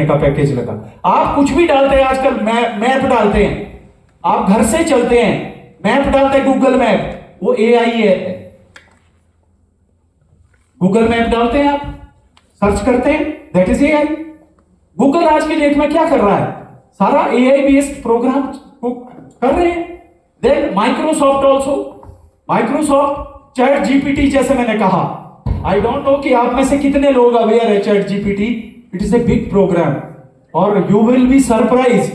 का पैकेज लगा। आप कुछ भी डालते हैं आजकल, मैप डालते हैं, आप घर से चलते हैं, मैप डालते हैं, गूगल मैप, वो एआई है। गूगल मैप डालते हैं, आप सर्च करते हैं, दैट इज एआई। गूगल आज की डेट में क्या कर रहा है, सारा एआई बेस्ड प्रोग्राम कर रहे हैं। Then Microsoft also, Microsoft ChatGPT, जैसे मैंने कहा, आई डोंट नो कि आप में से कितने लोग अवेयर है Chat GPT. It is a big program और you will be surprise,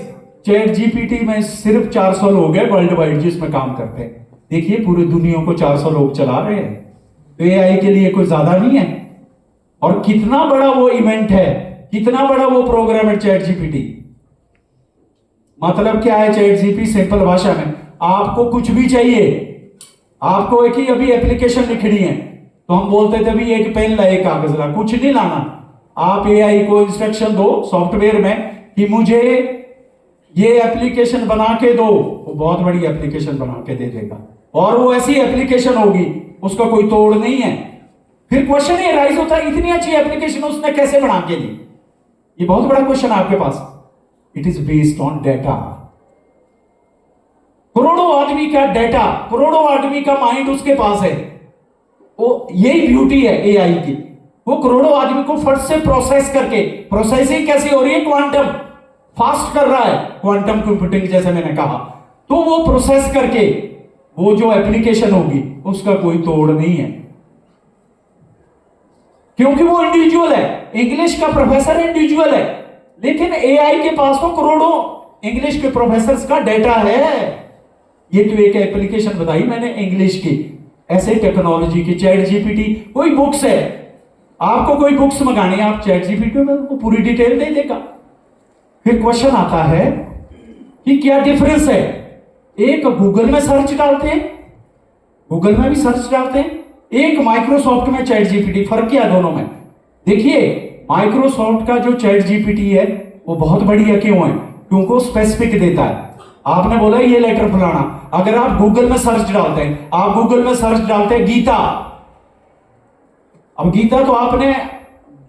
Chat GPT में सिर्फ 400 लोग हैं वर्ल्ड वाइड जिसमें काम करते हैं। देखिए पूरी दुनिया को 400 लोग चला रहे हैं, तो एआई के लिए कोई ज्यादा नहीं है। और कितना बड़ा वो इवेंट है, कितना बड़ा वो प्रोग्राम है चैट जीपीटी। मतलब क्या है चैट जीपीटी, सिंपल भाषा में, आपको कुछ भी चाहिए, आपको एक ही अभी एप्लीकेशन लिखनी है तो हम बोलते थे भी एक पेन ला, एक कागज ला, कुछ नहीं लाना। आप एआई को इंस्ट्रक्शन दो सॉफ्टवेयर में कि मुझे ये एप्लीकेशन बना के दो, वो बहुत बड़ी एप्लीकेशन बना के दे देगा। और वो ऐसी एप्लीकेशन होगी उसका कोई तोड़ नहीं है। फिर क्वेश्चन ये राइज होता है, इतनी अच्छी एप्लीकेशन उसने कैसे बना के दी? ये बहुत बड़ा क्वेश्चन है आपके पास। It is based on data. करोड़ों आदमी का डेटा, करोड़ों आदमी का माइंड उसके पास है। वो यही ब्यूटी है एआई की, वो करोड़ों आदमी को फट से प्रोसेस करके, प्रोसेसिंग कैसी हो रही है, क्वांटम फास्ट कर रहा है, क्वांटम कंप्यूटिंग जैसे मैंने कहा, तो वो प्रोसेस करके वो जो एप्लीकेशन होगी उसका कोई तोड़ नहीं है, क्योंकि वो इंडिविजुअल है। इंग्लिश का प्रोफेसर इंडिविजुअल है, लेकिन एआई के पास तो करोड़ों इंग्लिश के प्रोफेसर का डेटा है। ये तो एक एप्लीकेशन बताई मैंने इंग्लिश की, ऐसे टेक्नोलॉजी की, चैट जीपीटी। कोई बुक्स है, आपको कोई बुक्स मंगानी है, आप चैट जीपीटी में वो पूरी डिटेल दे देगा। फिर क्वेश्चन आता है कि क्या डिफरेंस है, एक गूगल में सर्च डालते हैं, गूगल में भी सर्च डालते हैं, एक माइक्रोसॉफ्ट में चैट जीपीटी, फर्क क्या दोनों में? देखिए माइक्रोसॉफ्ट का जो चैट जीपीटी है वो बहुत बढ़िया क्यों है, क्योंकि वो स्पेसिफिक देता है। आपने बोला ये लेटर फलाना, अगर आप गूगल में सर्च डालते हैं, आप गूगल में सर्च डालते हैं गीता, अब गीता तो आपने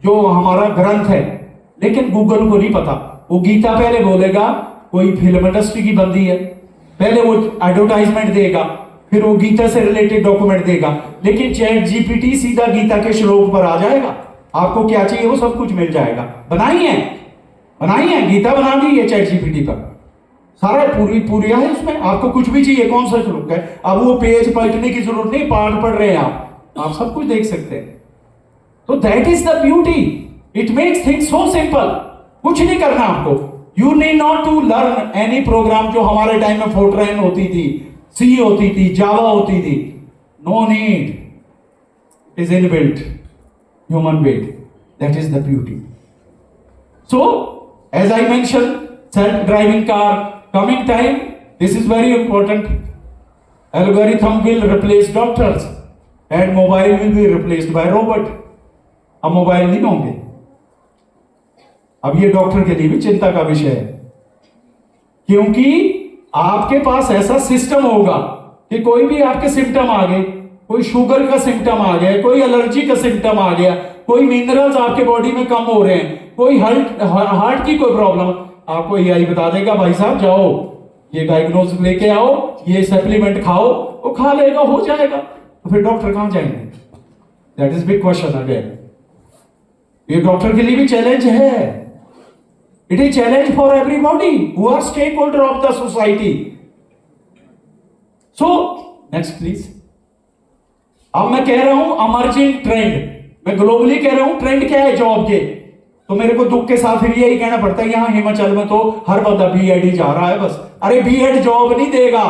जो हमारा ग्रंथ है, लेकिन गूगल को नहीं पता, वो गीता पहले बोलेगा कोई फिल्म इंडस्ट्री की बंदी है, पहले वो एडवर्टाइजमेंट देगा, फिर वो गीता से रिलेटेड डॉक्यूमेंट देगा। लेकिन चैट जीपीटी सीधा गीता के श्लोक पर आ जाएगा, आपको क्या चाहिए वो सब कुछ मिल जाएगा। बनाई है गीता, बना दी है चैट जीपीटी पर, सारा पूरी है उसमें, आपको कुछ भी चाहिए, कौन सा श्लोक है, अब वो पेज पलटने की जरूरत नहीं, पाठ पढ़ रहे हैं आप सब कुछ देख सकते हैं। तो that is the beauty, it makes things so simple. कुछ नहीं करना आपको, you need not to learn any program जो हमारे टाइम में फोर्ट्रेन होती थी, सी होती थी, जावा होती थी, no need, is inbuilt human bed, that is the beauty. So as I mention, self driving car coming time, this is very important. Algorithm will replace doctors and mobile will be replaced by robot. अब mobile नहीं होंगे। अब ये doctor के लिए भी चिंता का विषय है, क्योंकि आपके पास ऐसा सिस्टम होगा कि कोई भी आपके सिम्टम आ गए, कोई शुगर का सिम्टम आ गया, कोई एलर्जी का सिम्टम आ गया, कोई मिनरल्स आपके बॉडी में कम हो रहे हैं, कोई हार्ट की कोई प्रॉब्लम, आपको एआई बता देगा भाई साहब जाओ ये डायग्नोज लेके आओ, ये सप्लीमेंट खाओ, वो खा लेगा, हो जाएगा। तो फिर डॉक्टर कहां जाएंगे? That is big question again. ये डॉक्टर के लिए भी चैलेंज है, it is challenge for everybody who are stakeholder of the society. So next please. अब मैं कह रहा हूं अमर्जिंग ट्रेंड, मैं ग्लोबली कह रहा हूं ट्रेंड क्या है जॉब के, तो मेरे को दुख के साथ फिर यही कहना पड़ता है, यहां हिमाचल में तो हर बंदा बीएड ही जा रहा है बस। अरे बीएड जॉब नहीं देगा,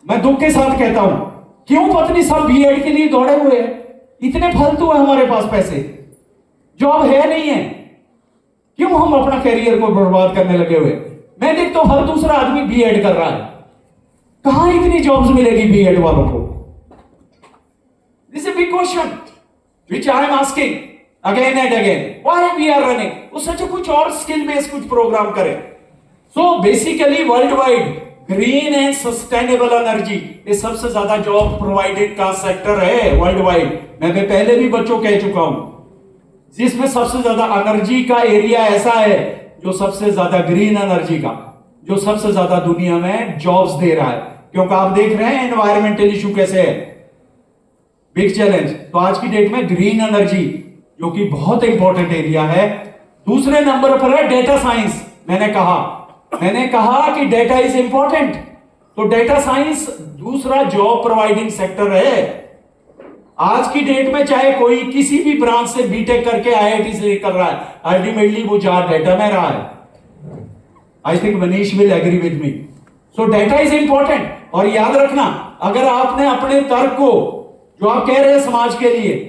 मैं दुख के साथ कहता हूं। क्यों पत्नी सब बीएड के लिए दौड़े हुए हैं, इतने फालतू है हमारे पास पैसे, जॉब है नहीं है, क्यों हम अपना कैरियर को बर्बाद करने लगे हुए? मैं देखता हूं हर दूसरा आदमी बीएड कर रहा है, कहां इतनी जॉब्स मिलेगी बीएड वालों को? This is big question which I am asking again and again, why we are running? उससे जो कुछ और स्किल बेस्ड कुछ प्रोग्राम करें। So basically world wide green and sustainable energy ये सबसे ज्यादा जॉब प्रोवाइडेड का सेक्टर है वर्ल्ड वाइड। मैं पहले भी बच्चों कह चुका हूं, जिसमें सबसे ज्यादा एनर्जी का एरिया ऐसा है जो सबसे ज्यादा ग्रीन एनर्जी का, जो सबसे ज्यादा दुनिया में जॉब्स दे रहा है। क्योंकि आप देख रहे हैं एनवायरमेंटल इशू कैसे है, बिग चैलेंज। तो आज की डेट में ग्रीन एनर्जी जो कि बहुत इंपॉर्टेंट एरिया है। दूसरे नंबर पर है डेटा साइंस। मैंने कहा कि डेटा इज इंपॉर्टेंट, तो डेटा साइंस दूसरा जॉब प्रोवाइडिंग सेक्टर है। आज की डेट में चाहे कोई किसी भी ब्रांच से बीटेक करके आईआईटी से कर रहा है, अल्टीमेटली वो जा डेटा में रहा है। I think Manish will agree with me. So data is important. और याद रखना, अगर आपने अपने तर्क को, जो आप कह रहे हैं समाज के लिए,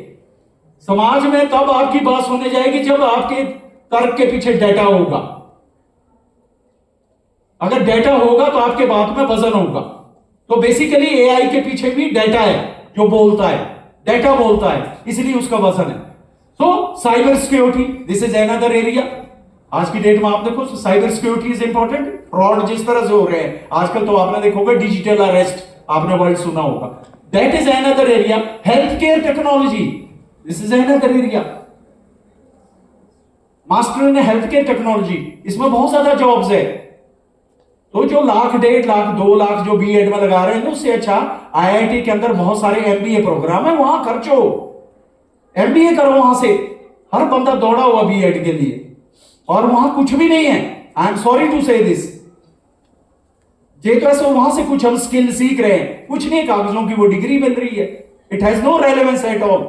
समाज में तब आपकी बात सुनने जाएगी जब आपके तर्क के पीछे डेटा होगा। अगर डेटा होगा तो आपके बात में वजन होगा। तो बेसिकली एआई के पीछे भी डेटा है जो बोलता है, डेटा बोलता है, इसलिए उसका वजन है। तो cyber security, this is another area. आज की डेट में आप देखो cyber security is important. Fraud जिस तरह से हो रहे हैं आजकल, तो आपने देखोगे डिजिटल अरेस्ट, आपने वर्ड सुना होगा, that is another area. Health care technology, this is another area. Master in health care technology, इसमें बहुत ज्यादा जॉब्स है। तो जो 1,00,000, 1,50,000, 2,00,000 जो बीएड में लगा रहे हैं, उससे अच्छा आईआईटी के अंदर बहुत सारे एमबीए प्रोग्राम है, वहां खर्चो, एमबीए करो वहां से। हर बंदा दौड़ा हुआ बीएड के लिए, और वहां कुछ भी नहीं है। आई am sorry to say this, जे तो ऐसे वहां से कुछ हम स्किल सीख रहे हैं, कुछ नहीं, कागजों की वो डिग्री मिल रही है। It has no relevance at all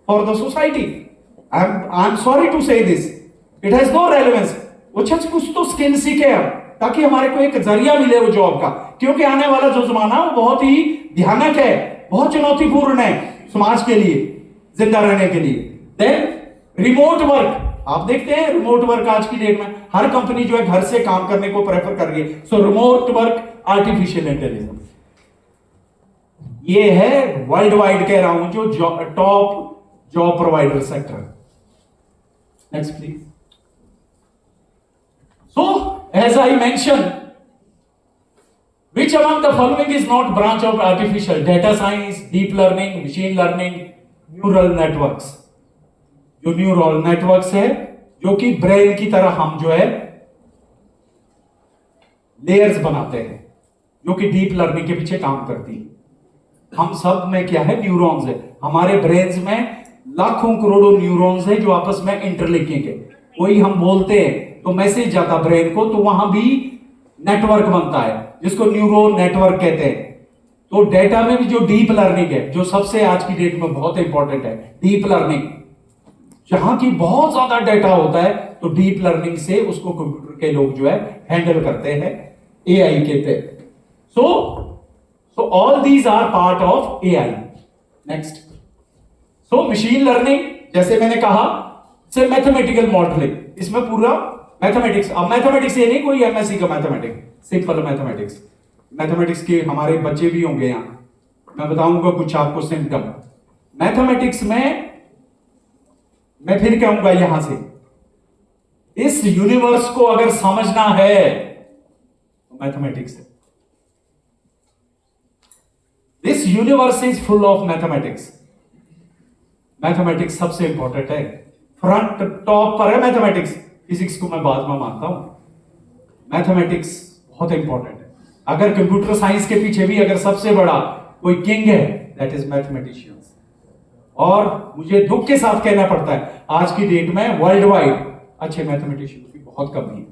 for the society. I am sorry to say this, it has no relevance. अच्छा कुछ तो स्किल सीखे हम, ताकि हमारे को एक जरिया मिले वो जॉब का। क्योंकि आने वाला जो जमाना वो बहुत ही भयानक है, बहुत चुनौतीपूर्ण है समाज के लिए जिंदा रहने के लिए। देन रिमोट वर्क, आप देखते हैं रिमोट वर्क आज की डेट में हर कंपनी जो है घर से काम करने को प्रेफर कर रही है। सो रिमोट वर्क, आर्टिफिशियल इंटेलिजेंस, ये है वर्ल्ड वाइड कह रहा हूं जो top job provider sector. Next please. So, as I mentioned, which among the following is not branch of artificial? Data science, deep learning, machine learning, neural networks. जो neural networks है, जो कि brain की तरह हम जो है लेयर्स बनाते हैं, जो कि डीप लर्निंग के पीछे काम करती है। हम सब में क्या है, न्यूरॉन्स है। हमारे ब्रेन्स में लाखों करोड़ों न्यूरॉन्स है जो आपस में इंटरलिंकिंग है। कोई हम बोलते हैं तो मैसेज जाता ब्रेन को, तो वहां भी नेटवर्क बनता है जिसको न्यूरो नेटवर्क कहते हैं। तो डेटा में भी जो डीप लर्निंग है, जो सबसे आज की डेट में बहुत इंपॉर्टेंट है, डीप लर्निंग, जहां की बहुत ज्यादा डेटा होता है, तो डीप लर्निंग से उसको कंप्यूटर के लोग जो है हैंडल करते हैं, एआई कहते हैं। So all these are part of AI. Next, so machine learning, जैसे मैंने कहा, से मैथमेटिकल मॉडलिंग, इसमें पूरा मैथमेटिक्स। अब मैथमेटिक्स ये नहीं कोई एमएससी का मैथमेटिक्स, सिंपल मैथमेटिक्स। मैथमेटिक्स के हमारे बच्चे भी होंगे यहां, मैं बताऊंगा कुछ आपको सिम्टम। मैथमेटिक्स में मैं फिर कहूंगा यहां से, इस यूनिवर्स को अगर समझना है तो मैथमेटिक्स है। This universe is full of mathematics. Mathematics सबसे इंपॉर्टेंट है, फ्रंट टॉप पर है मैथमेटिक्स। फिजिक्स को मैं बाद में मानता हूं, मैथमेटिक्स बहुत इंपॉर्टेंट है। अगर कंप्यूटर साइंस के पीछे भी अगर सबसे बड़ा कोई किंग है, दैट इज मैथमेटिशियंस। और मुझे दुख के साथ कहना पड़ता है, आज की डेट में वर्ल्ड वाइड अच्छे मैथमेटिशियंस की बहुत कमी है।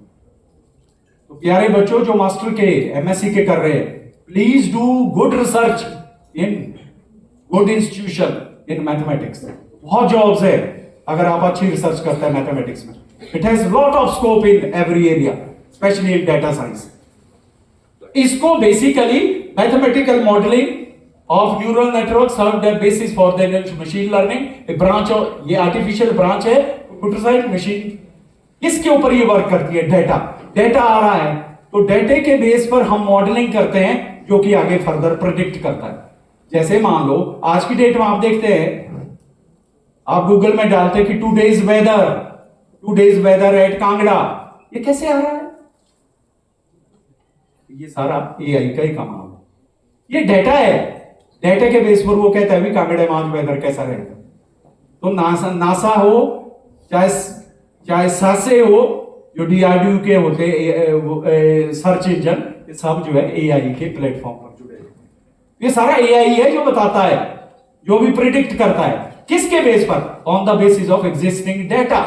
तो प्यारे बच्चों जो मास्टर के, एमएससी के कर रहे हैं, please do good research in good institution in mathematics. बहुत जॉब्स है अगर आप अच्छी रिसर्च करते हैं मैथमेटिक्स में। It has lot of scope in every area, specially in data science. इसको basically mathematical modelling of neural network serve the basis for the machine learning, a branch of, ये artificial branch है computer science machine. किसके ऊपर ये work करती है? Data. Data आ रहा है तो डेटे के बेस पर हम मॉडलिंग करते हैं, जो कि आगे फर्दर प्रेडिक्ट करता है। जैसे मान लो आज की डेट में आप देखते हैं, आप गूगल में डालते हैं कि today's weather at Kangra, ये कैसे आ रहा है? ये सारा एआई का ही काम है। ये डेटा है, डेटा के बेस पर वो कहता है भी कांगड़े में आज वेदर कैसा रहेगा। तो नासा हो चाहे सासे हो जो DRDO के होते सर्च इंजन, ये सब जो है AI के प्लेटफॉर्म पर जुड़े हैं। ये सारा AI है जो बताता है, जो भी प्रिडिक्ट करता है, किसके बेस पर? On the basis of existing data.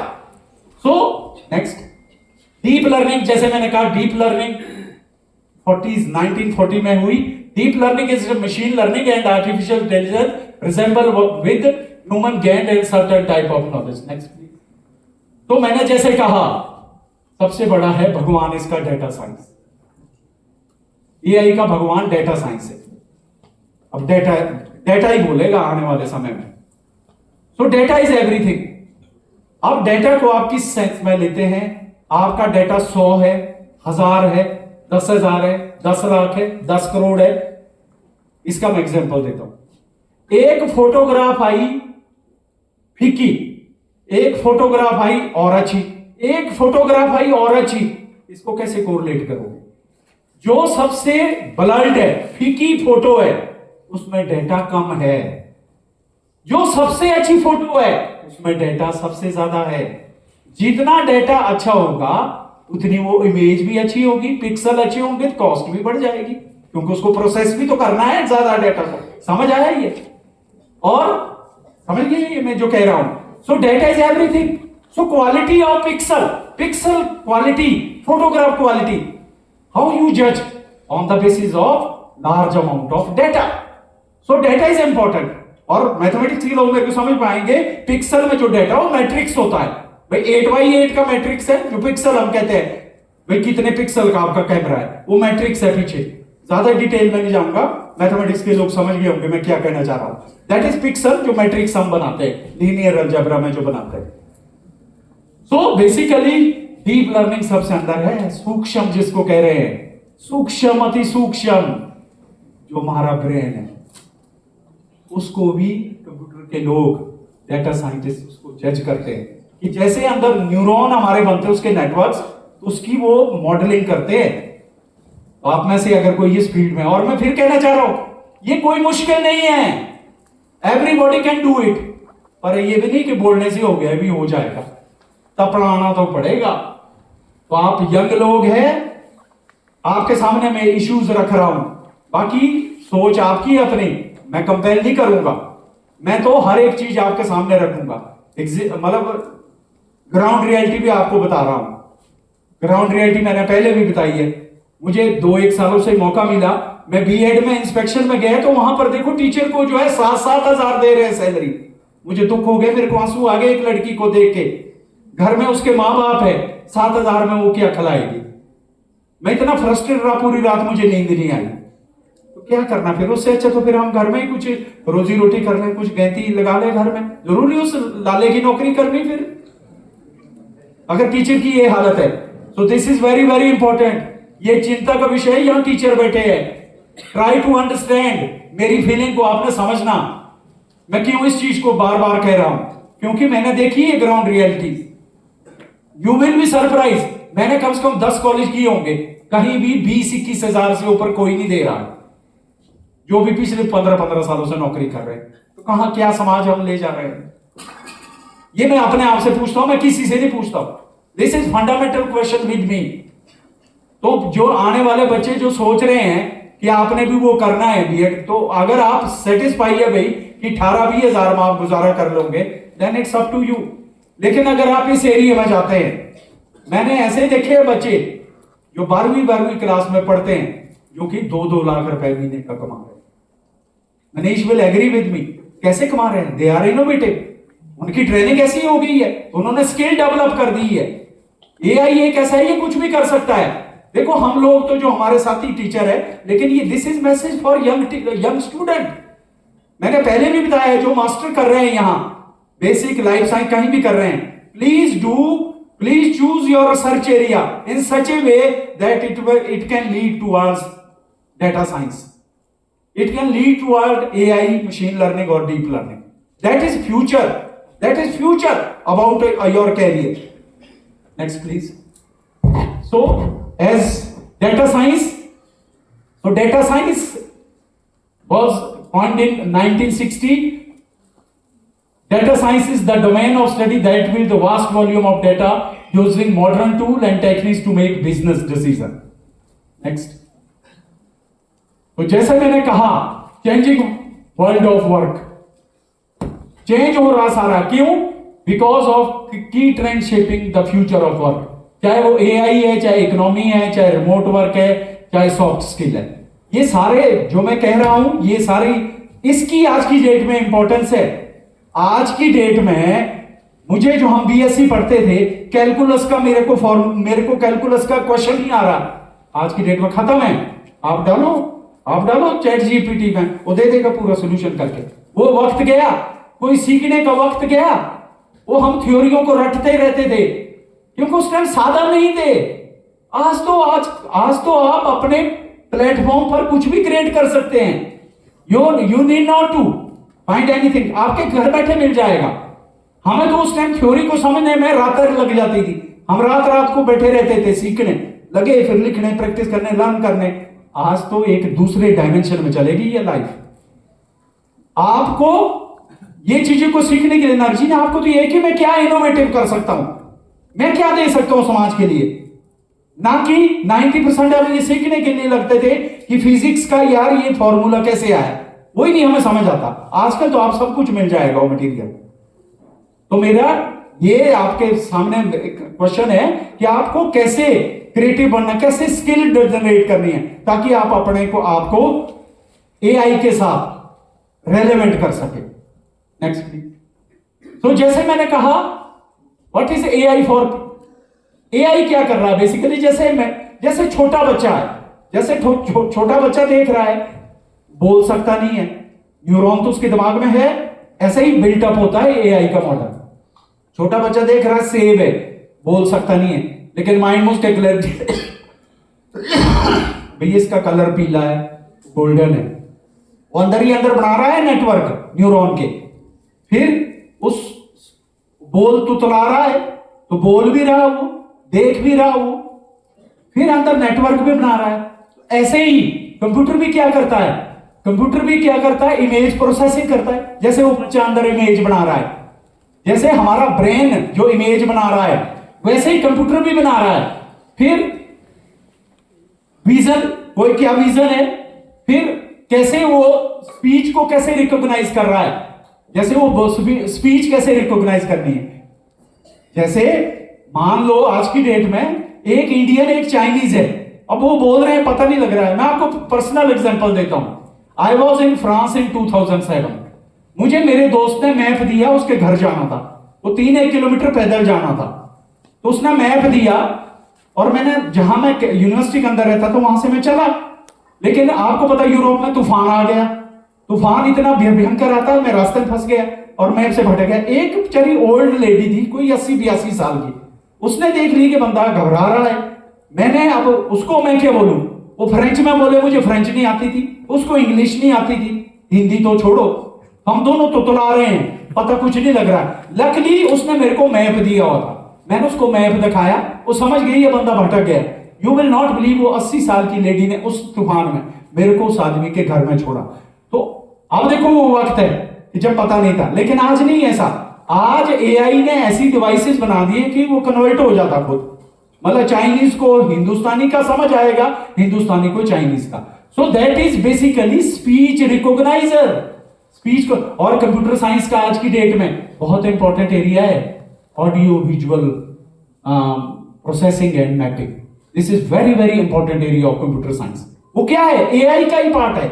So next, deep learning. जैसे मैंने कहा डीप लर्निंग 1940 में हुई। Deep learning is machine learning and artificial intelligence resemble with human gain and certain type of knowledge. Next please. तो मैंने जैसे कहा सबसे बड़ा है भगवान इसका डेटा साइंस। AI का भगवान डेटा साइंस है। अब डेटा ही बोलेगा आने वाले समय में। सो डेटा इज एवरीथिंग। अब डेटा को आप किस सेंस में लेते हैं? आपका डेटा 100 है, 1000 है, 10,000 है, 10 लाख है, 10 करोड़ है। इसका मैं एग्जांपल देता हूं। एक फोटोग्राफ आई फीकी, एक फोटोग्राफ आई और अच्छी, एक फोटोग्राफ आई और अच्छी। इसको कैसे कोरिलेट करोगे? जो सबसे ब्लर्ड है, फीकी फोटो है, उसमें डेटा कम है। जो सबसे अच्छी फोटो है उसमें डेटा सबसे ज्यादा है। जितना डेटा अच्छा होगा उतनी वो इमेज भी अच्छी होगी, पिक्सल अच्छे होंगे, कॉस्ट भी बढ़ जाएगी, क्योंकि उसको प्रोसेस भी तो करना है ज्यादा डेटा को। समझ आया ये? और समझ गए ये मैं जो कह रहा हूं? So data is everything. So quality of pixel quality, photograph quality, how you जज? On the basis of large amount of data. So data is important. और मैथमेटिक्स के लोग मेरे को समझ पाएंगे, पिक्सल में जो डेटा वो मैट्रिक्स होता है भाई। 8x8 का मैट्रिक्स है जो पिक्सल हम कहते हैं भाई, कितने पिक्सल का आपका कैमरा है, वो मैट्रिक्स है पीछे। ज्यादा डिटेल में नहीं जाऊंगा, मैथमेटिक्स के लोग समझ गए होंगे मैं क्या कहना चाह रहा हूं। दैट इज पिक्सल, जो मैट्रिक्स हम बनाते हैं लीनियर अलजेब्रा में जो बनाते हैं। सो बेसिकली डीप लर्निंग सबसे अंदर है, सूक्ष्म जिसको कह रहे हैं, सूक्ष्म अति सूक्ष्म जो हमारा ब्रेन है, उसको भी कंप्यूटर के लोग, डेटा साइंटिस्ट उसको जज करते हैं कि जैसे अंदर न्यूरॉन हमारे बनते हैं उसके नेटवर्क्स, तो उसकी वो मॉडलिंग करते हैं। आप में से अगर कोई इस फील्ड में, और मैं फिर कहना चाह रहा हूं ये कोई मुश्किल नहीं है, एवरीबॉडी कैन डू इट। पर ये भी नहीं कि बोलने से हो गया, भी हो जाएगा, तपड़ाना तो पड़ेगा। तो आप यंग लोग हैं, आपके सामने मैं इश्यूज रख रहा हूं, बाकी सोच आपकी अपनी, मैं कंपेल नहीं करूंगा। मैं तो हर एक चीज आपके सामने रखूंगा, मतलब ग्राउंड रियलिटी भी आपको बता रहा हूं। ग्राउंड रियलिटी मैंने पहले भी बताई है। मुझे 2-1 सालों से मौका मिला, मैं बीएड में इंस्पेक्शन में गया तो वहां पर देखो टीचर को जो है 7-7 हजार दे रहे हैं सैलरी। मुझे दुख हो गया, मेरे को आंसू आ गए एक लड़की को देख के। घर में उसके माँ बाप है, 7,000 में वो क्या खिलाएगी? मैं इतना फ्रस्ट्रेट रहा, पूरी रात मुझे नींद नहीं आई। तो क्या करना फिर? उससे अच्छा तो फिर हम घर में ही कुछ रोजी रोटी कर लें, कुछ गैंती लगा ले घर में। जरूरी उस लाले की नौकरी करनी फिर, अगर टीचर की ये हालत है। तो this is very very important. ये चिंता का विषय है, यहां टीचर बैठे हैं। ट्राई टू अंडरस्टैंड, मेरी फीलिंग को आपने समझना। मैं क्यों इस चीज को बार बार कह रहा हूं? क्योंकि मैंने देखी है ground reality. You will be surprise. मैंने कम से कम 10 कॉलेज किए होंगे, कहीं भी 20-21 हजार से ऊपर कोई नहीं दे रहा, जो भी पिछले 15-15 सालों से नौकरी कर रहे हैं। तो कहां क्या समाज हम ले जा रहे हैं? ये मैं अपने आप से पूछता हूं, मैं किसी से नहीं पूछता हूं। This is fundamental question with me. तो जो आने वाले बच्चे जो सोच रहे हैं कि आपने भी वो करना है बीएड, तो अगर आप सेटिस्फाई है भाई कि 18-20 हजार में आप गुजारा कर लोगे, then it's up to you. लेकिन अगर आप इस एरिया में जाते हैं, मैंने ऐसे देखे हैं बच्चे जो 12वीं क्लास में पढ़ते हैं, जो कि 2-2 लाख रुपए महीने का कमा रहे हैं। Manish will agree with me. कैसे कमा रहे हैं? They are innovative. उनकी ट्रेनिंग ऐसी हो गई है, उन्होंने स्किल डेवलप कर दी है। एआई एक ऐसा है, ये कुछ भी कर सकता है। देखो हम लोग तो जो हमारे साथी टीचर है, लेकिन ये this is message for young student. मैंने पहले भी बताया है, जो मास्टर कर रहे हैं यहां बेसिक लाइफ साइंस कहीं भी कर रहे हैं, please choose your research area in such a way that it can lead towards data science, it can lead toward AI, machine learning और deep learning. That is future about your career. Next please. So as data science, so data science was coined in 1960 Data science is the domain of study that will the vast volume of data using modern tool and techniques to make business decision. Next. तो जैसे मैंने कहा, changing world of work, change हो रहा सारा, क्यों? Because of की trend shaping the future of work, चाहे वो एआई है, चाहे इकोनॉमी है, चाहे रिमोट वर्क है, चाहे सॉफ्ट स्किल है, ये सारे जो मैं कह रहा हूं ये सारी इसकी आज की डेट में इंपॉर्टेंस है। आज की डेट में मुझे जो हम बीएससी पढ़ते थे, कैलकुलस का मेरे को कैलकुलस का क्वेश्चन नहीं आ रहा, आज की डेट में खत्म है। आप डालो चैट जीपीटी में, वो दे देगा पूरा सोल्यूशन करके। वो वक्त गया, कोई सीखने का वक्त गया, वो हम थ्योरियों को रटते रहते थे क्योंकि उस टाइम साधन नहीं थे। आज तो आप अपने प्लेटफॉर्म पर कुछ भी क्रिएट कर सकते हैं। You need not to find anything, आपके घर बैठे मिल जाएगा। हमें तो उस टाइम थ्योरी को समझने में रात लग जाती थी, हम रात को बैठे रहते थे, सीखने लगे, फिर लिखने, प्रैक्टिस करने, लर्न करने। आज तो एक दूसरे डायमेंशन में चलेगी ये लाइफ। आपको ये चीजों को सीखने के लिए एनर्जी ने आपको तो ये कि मैं क्या इनोवेटिव कर सकता हूं, मैं क्या दे सकता हूं समाज के लिए, ना कि 90% अब ये सीखने के लिए लगते थे कि फिजिक्स का यार ये फॉर्मूला कैसे आया, वही नहीं हमें समझ आता। आजकल तो आप सब कुछ मिल जाएगा वो मटेरियल। तो मेरा ये आपके सामने क्वेश्चन है कि आपको कैसे क्रिएटिव बनना, कैसे स्किल जनरेट करनी है ताकि आप अपने को आपको एआई के साथ रेलेवेंट कर सके। Next please. तो जैसे मैंने कहा, what is AI for, AI क्या कर रहा है बेसिकली, जैसे छोटा बच्चा है, जैसे छोटा बच्चा देख रहा है, बोल सकता नहीं है, न्यूरॉन तो उसके दिमाग में है, ऐसे ही बिल्टअप होता है एआई का मॉडल। छोटा बच्चा देख रहा है सेब है, बोल सकता नहीं है, लेकिन माइंड में उसके क्लैरिटी भाई इसका कलर पीला है, गोल्डन है, वो अंदर ही अंदर बना रहा है नेटवर्क न्यूरॉन के। फिर उस बोल तुतला रहा है तो बोल भी रहा वो, देख भी रहा वो, फिर अंदर नेटवर्क भी बना रहा है। ऐसे ही कंप्यूटर भी क्या करता है, इमेज प्रोसेसिंग करता है। जैसे वो बच्चा अंदर इमेज बना रहा है, जैसे हमारा ब्रेन जो इमेज बना रहा है, वैसे ही कंप्यूटर भी बना रहा है। फिर विजन, कोई क्या विजन है, फिर कैसे वो स्पीच को कैसे रिकॉग्नाइज कर रहा है, जैसे वो स्पीच कैसे रिकॉग्नाइज करनी है। जैसे मान लो आज की डेट में एक इंडियन एक चाइनीज है, अब वो बोल रहे हैं पता नहीं लग रहा है। मैं आपको पर्सनल एग्जांपल देता हूं। I was in France in 2007। मुझे मेरे दोस्त ने मैप दिया, उसके घर जाना था, वो 3 किलोमीटर पैदल जाना था, तो उसने मैप दिया और मैंने, जहां मैं यूनिवर्सिटी के अंदर रहता था वहां से मैं चला। लेकिन आपको पता यूरोप में तूफान आ गया, तूफान इतना भयंकर आता है, मैं रास्ते में फंस गया और मैप से भटक गया। एक बेचारी ओल्ड लेडी थी, कोई 80-82 साल की, उसने देख ली कि बंदा घबरा रहा है। मैंने अब उसको मैं क्या बोलूं, वो फ्रेंच में बोले, मुझे फ्रेंच नहीं आती थी, उसको इंग्लिश नहीं आती थी, हिंदी तो छोड़ो, हम दोनों तुतला रहे हैं, पता कुछ नहीं लग रहा है। लकीली उसने मेरे को मैप दिया हुआ था, मैंने उसको मैप दिखाया, वो समझ गई ये बंदा भटक गया। यू विल नॉट बिलीव, वो 80 साल की लेडी ने उस तूफान में मेरे को उस आदमी के घर में छोड़ा। तो अब देखो वो वक्त है कि जब पता नहीं था, लेकिन आज नहीं ऐसा। आज एआई ने ऐसी डिवाइसेस बना दी है कि वो कन्वर्ट हो जाता खुद, मतलब चाइनीज को हिंदुस्तानी का समझ आएगा, हिंदुस्तानी को चाइनीज का। So that is basically speech recogniser, speech को। और कंप्यूटर साइंस का आज की डेट में बहुत इंपॉर्टेंट एरिया है audio visual processing and mapping. This is very very important area of computer science. वो क्या है, एआई का ही पार्ट है,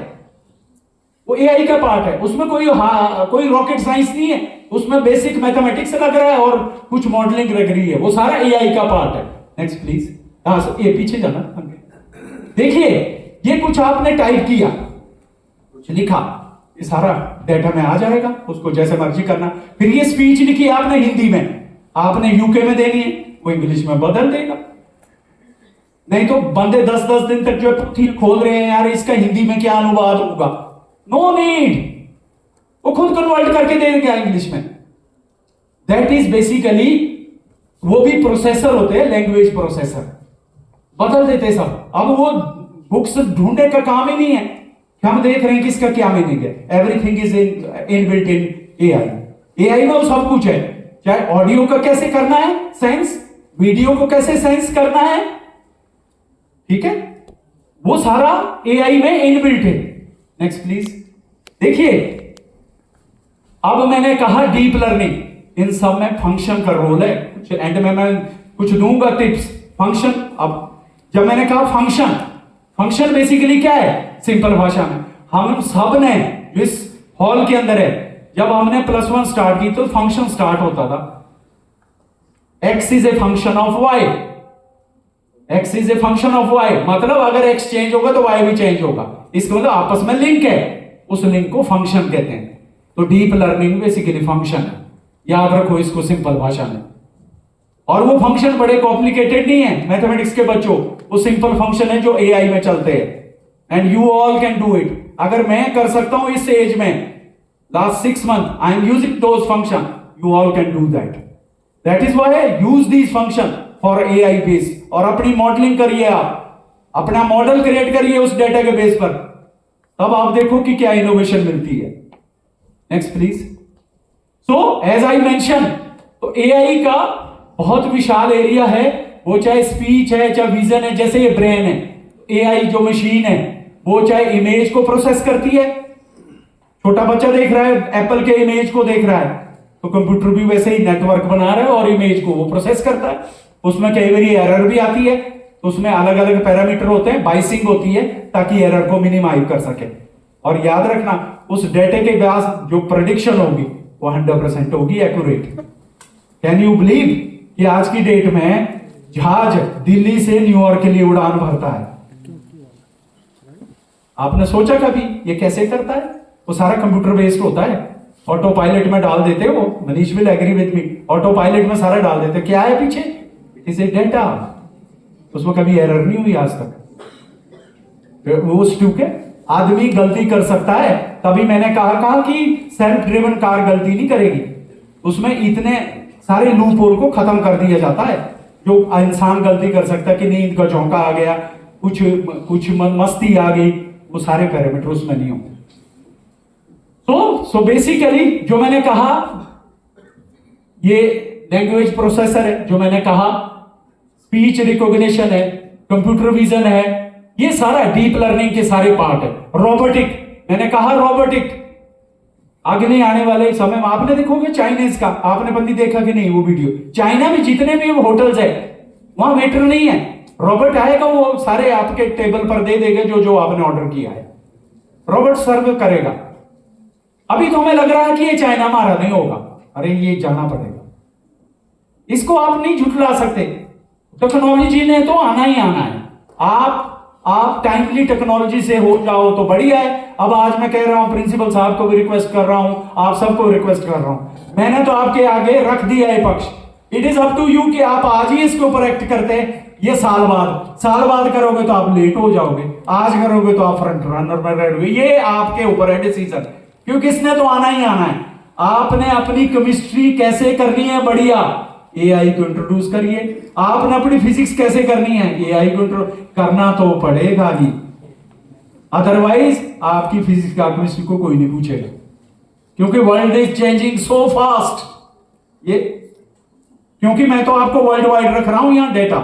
वो एआई का पार्ट है। उसमें कोई रॉकेट साइंस नहीं है, उसमें बेसिक मैथमेटिक्स लग रहा है और कुछ मॉडलिंग लग रही है, वो सारा एआई का पार्ट है। Next please. ये पीछे जाना, देखिए ये कुछ आपने टाइप किया, कुछ लिखा, ये सारा डेटा में आ जाएगा, उसको जैसे मर्जी करना। फिर ये स्पीच लिखी आपने हिंदी में, आपने यूके में देनी है, वो इंग्लिश में बदल देगा। नहीं तो बंदे 10-10 दिन तक जो पुथी खोल रहे हैं, यार इसका हिंदी में क्या अनुवाद होगा, नो नीड, वो खुद कन्वर्ट करके दे देगा इंग्लिश में। दैट इज बेसिकली, वो भी प्रोसेसर होते हैं, लैंग्वेज प्रोसेसर, बदल देते सब। अब वो बुक्स ढूंढने का काम ही नहीं है, हम देख रहे हैं कि इसका क्या मीनिंग है। Everything is inbuilt in AI. AI में वो सब कुछ है, चाहे ऑडियो का कैसे करना है सेंस, वीडियो को कैसे सेंस करना है, ठीक है, वो सारा एआई में इनबिल्ट है। Next please. देखिए अब मैंने कहा डीप लर्निंग, इन सब में फंक्शन का रोल है, कुछ एंड में मैं कुछ दूंगा टिप्स। फंक्शन, अब जब मैंने कहा फंक्शन, फंक्शन बेसिकली क्या है सिंपल भाषा में, हम सब ने इस हॉल के अंदर है, जब हमने +1 स्टार्ट की तो फंक्शन स्टार्ट होता था, x is a function of y, x is a function of y, मतलब अगर x चेंज होगा तो y भी चेंज होगा, इसका मतलब आपस में लिंक है, उस लिंक को फंक्शन कहते हैं। तो डीप लर्निंग बेसिकली फंक्शन है, याद रखो इसको सिंपल भाषा में। और वो फंक्शन बड़े कॉम्प्लिकेटेड नहीं है मैथमेटिक्स के बच्चों, वो सिंपल फंक्शन है जो एआई में चलते हैं, and you all can do it. अगर मैं कर सकता हूं इस एज में, last 6 month I am using those function, you all can do that. That is why use these function for AI base, और अपनी मॉडलिंग करिए, आप अपना मॉडल क्रिएट करिए उस डेटा के बेस पर, तब आप देखो कि क्या इनोवेशन मिलती है। Next please. So as I mention, तो एआई का बहुत विशाल एरिया है, वो चाहे स्पीच है चाहे विजन है, जैसे ये ब्रेन है, एआई जो मशीन है वो चाहे इमेज को प्रोसेस करती है, छोटा बच्चा देख रहा है एप्पल के इमेज को देख रहा है, तो कंप्यूटर भी वैसे ही नेटवर्क बना रहा है और इमेज को वो प्रोसेस करता है, उसमें कई बार एरर भी आती है, तो उसमें अलग अलग पैरामीटर होते हैं, बाइसिंग होती है ताकि एरर को मिनिमाइज कर सके। और याद रखना उस डेटे के बाद जो प्रेडिक्शन होगी वो 100% होगी एक्यूरेट। कैन यू बिलीव कि आज की डेट में जहाज दिल्ली से न्यूयॉर्क के लिए उड़ान भरता है? आपने सोचा कभी ये कैसे करता है? वो सारा कंप्यूटर बेस्ड होता है, ऑटो पायलट में डाल देते वो, Manish will agree with me, autopilot में सारा डाल देते। क्या है पीछे? इट इज ए डेटा, उसमें कभी एरर नहीं हुई आज तक। वो स्टूक है, आदमी गलती कर सकता है, तभी मैंने कहा कि सेल्फ ड्रिवन कार गलती नहीं करेगी, उसमें इतने सारे लूप होल को खत्म कर दिया जाता है। जो इंसान गलती कर सकता है कि नींद का झोंका आ गया, कुछ मस्ती आ गई, वो सारे पैरामीटर उसमें नहीं होंगे। सो बेसिकली जो मैंने कहा ये लैंग्वेज प्रोसेसर है, जो मैंने कहा स्पीच रिकॉग्निशन है, कंप्यूटर विजन है, ये सारा डीप लर्निंग के सारे पार्ट है। रोबोटिक, मैंने कहा रोबोटिक आगे आने वाले समय में आपने देखोगे चाइनीज का, आपने बंदी देखा कि नहीं वो वीडियो, चाइना में जितने भी होटल्स है वहां वेटर नहीं है, रोबोट आएगा वो सारे आपके टेबल पर दे देगा जो जो आपने ऑर्डर किया है, रोबोट सर्व करेगा। अभी तो हमें लग रहा है कि ये चाइना में नहीं होगा, अरे ये जाना पड़ेगा, इसको आप नहीं झुठला सकते, टेक्नोलॉजी ने तो आना ही आना है। आप टाइमली टेक्नोलॉजी से हो जाओ तो बढ़िया है। अब आज मैं कह रहा हूं, प्रिंसिपल साहब को भी रिक्वेस्ट कर रहा हूं, आप सबको रिक्वेस्ट कर रहा हूं, मैंने तो आपके आगे रख दिया है पक्ष, it is up to you कि आप आज ही इसके ऊपर एक्ट करते हैं, ये साल बाद करोगे तो आप लेट हो जाओगे, आज करोगे तो आप फ्रंट रनर में रहोगे, ये आपके ऊपर है डिसीजन, क्योंकि इसने तो आना ही आना है। आपने अपनी केमिस्ट्री कैसे करनी है बढ़िया, एआई को इंट्रोड्यूस करिए। आपने अपनी फिजिक्स कैसे करनी है, एआई को करना तो पड़ेगा ही, अदरवाइज आपकी फिजिक्स का केमिस्ट्री को कोई नहीं पूछेगा, क्योंकि world is changing so fast. ये क्योंकि मैं तो आपको वर्ल्ड वाइड रख रहा हूं यहां डेटा,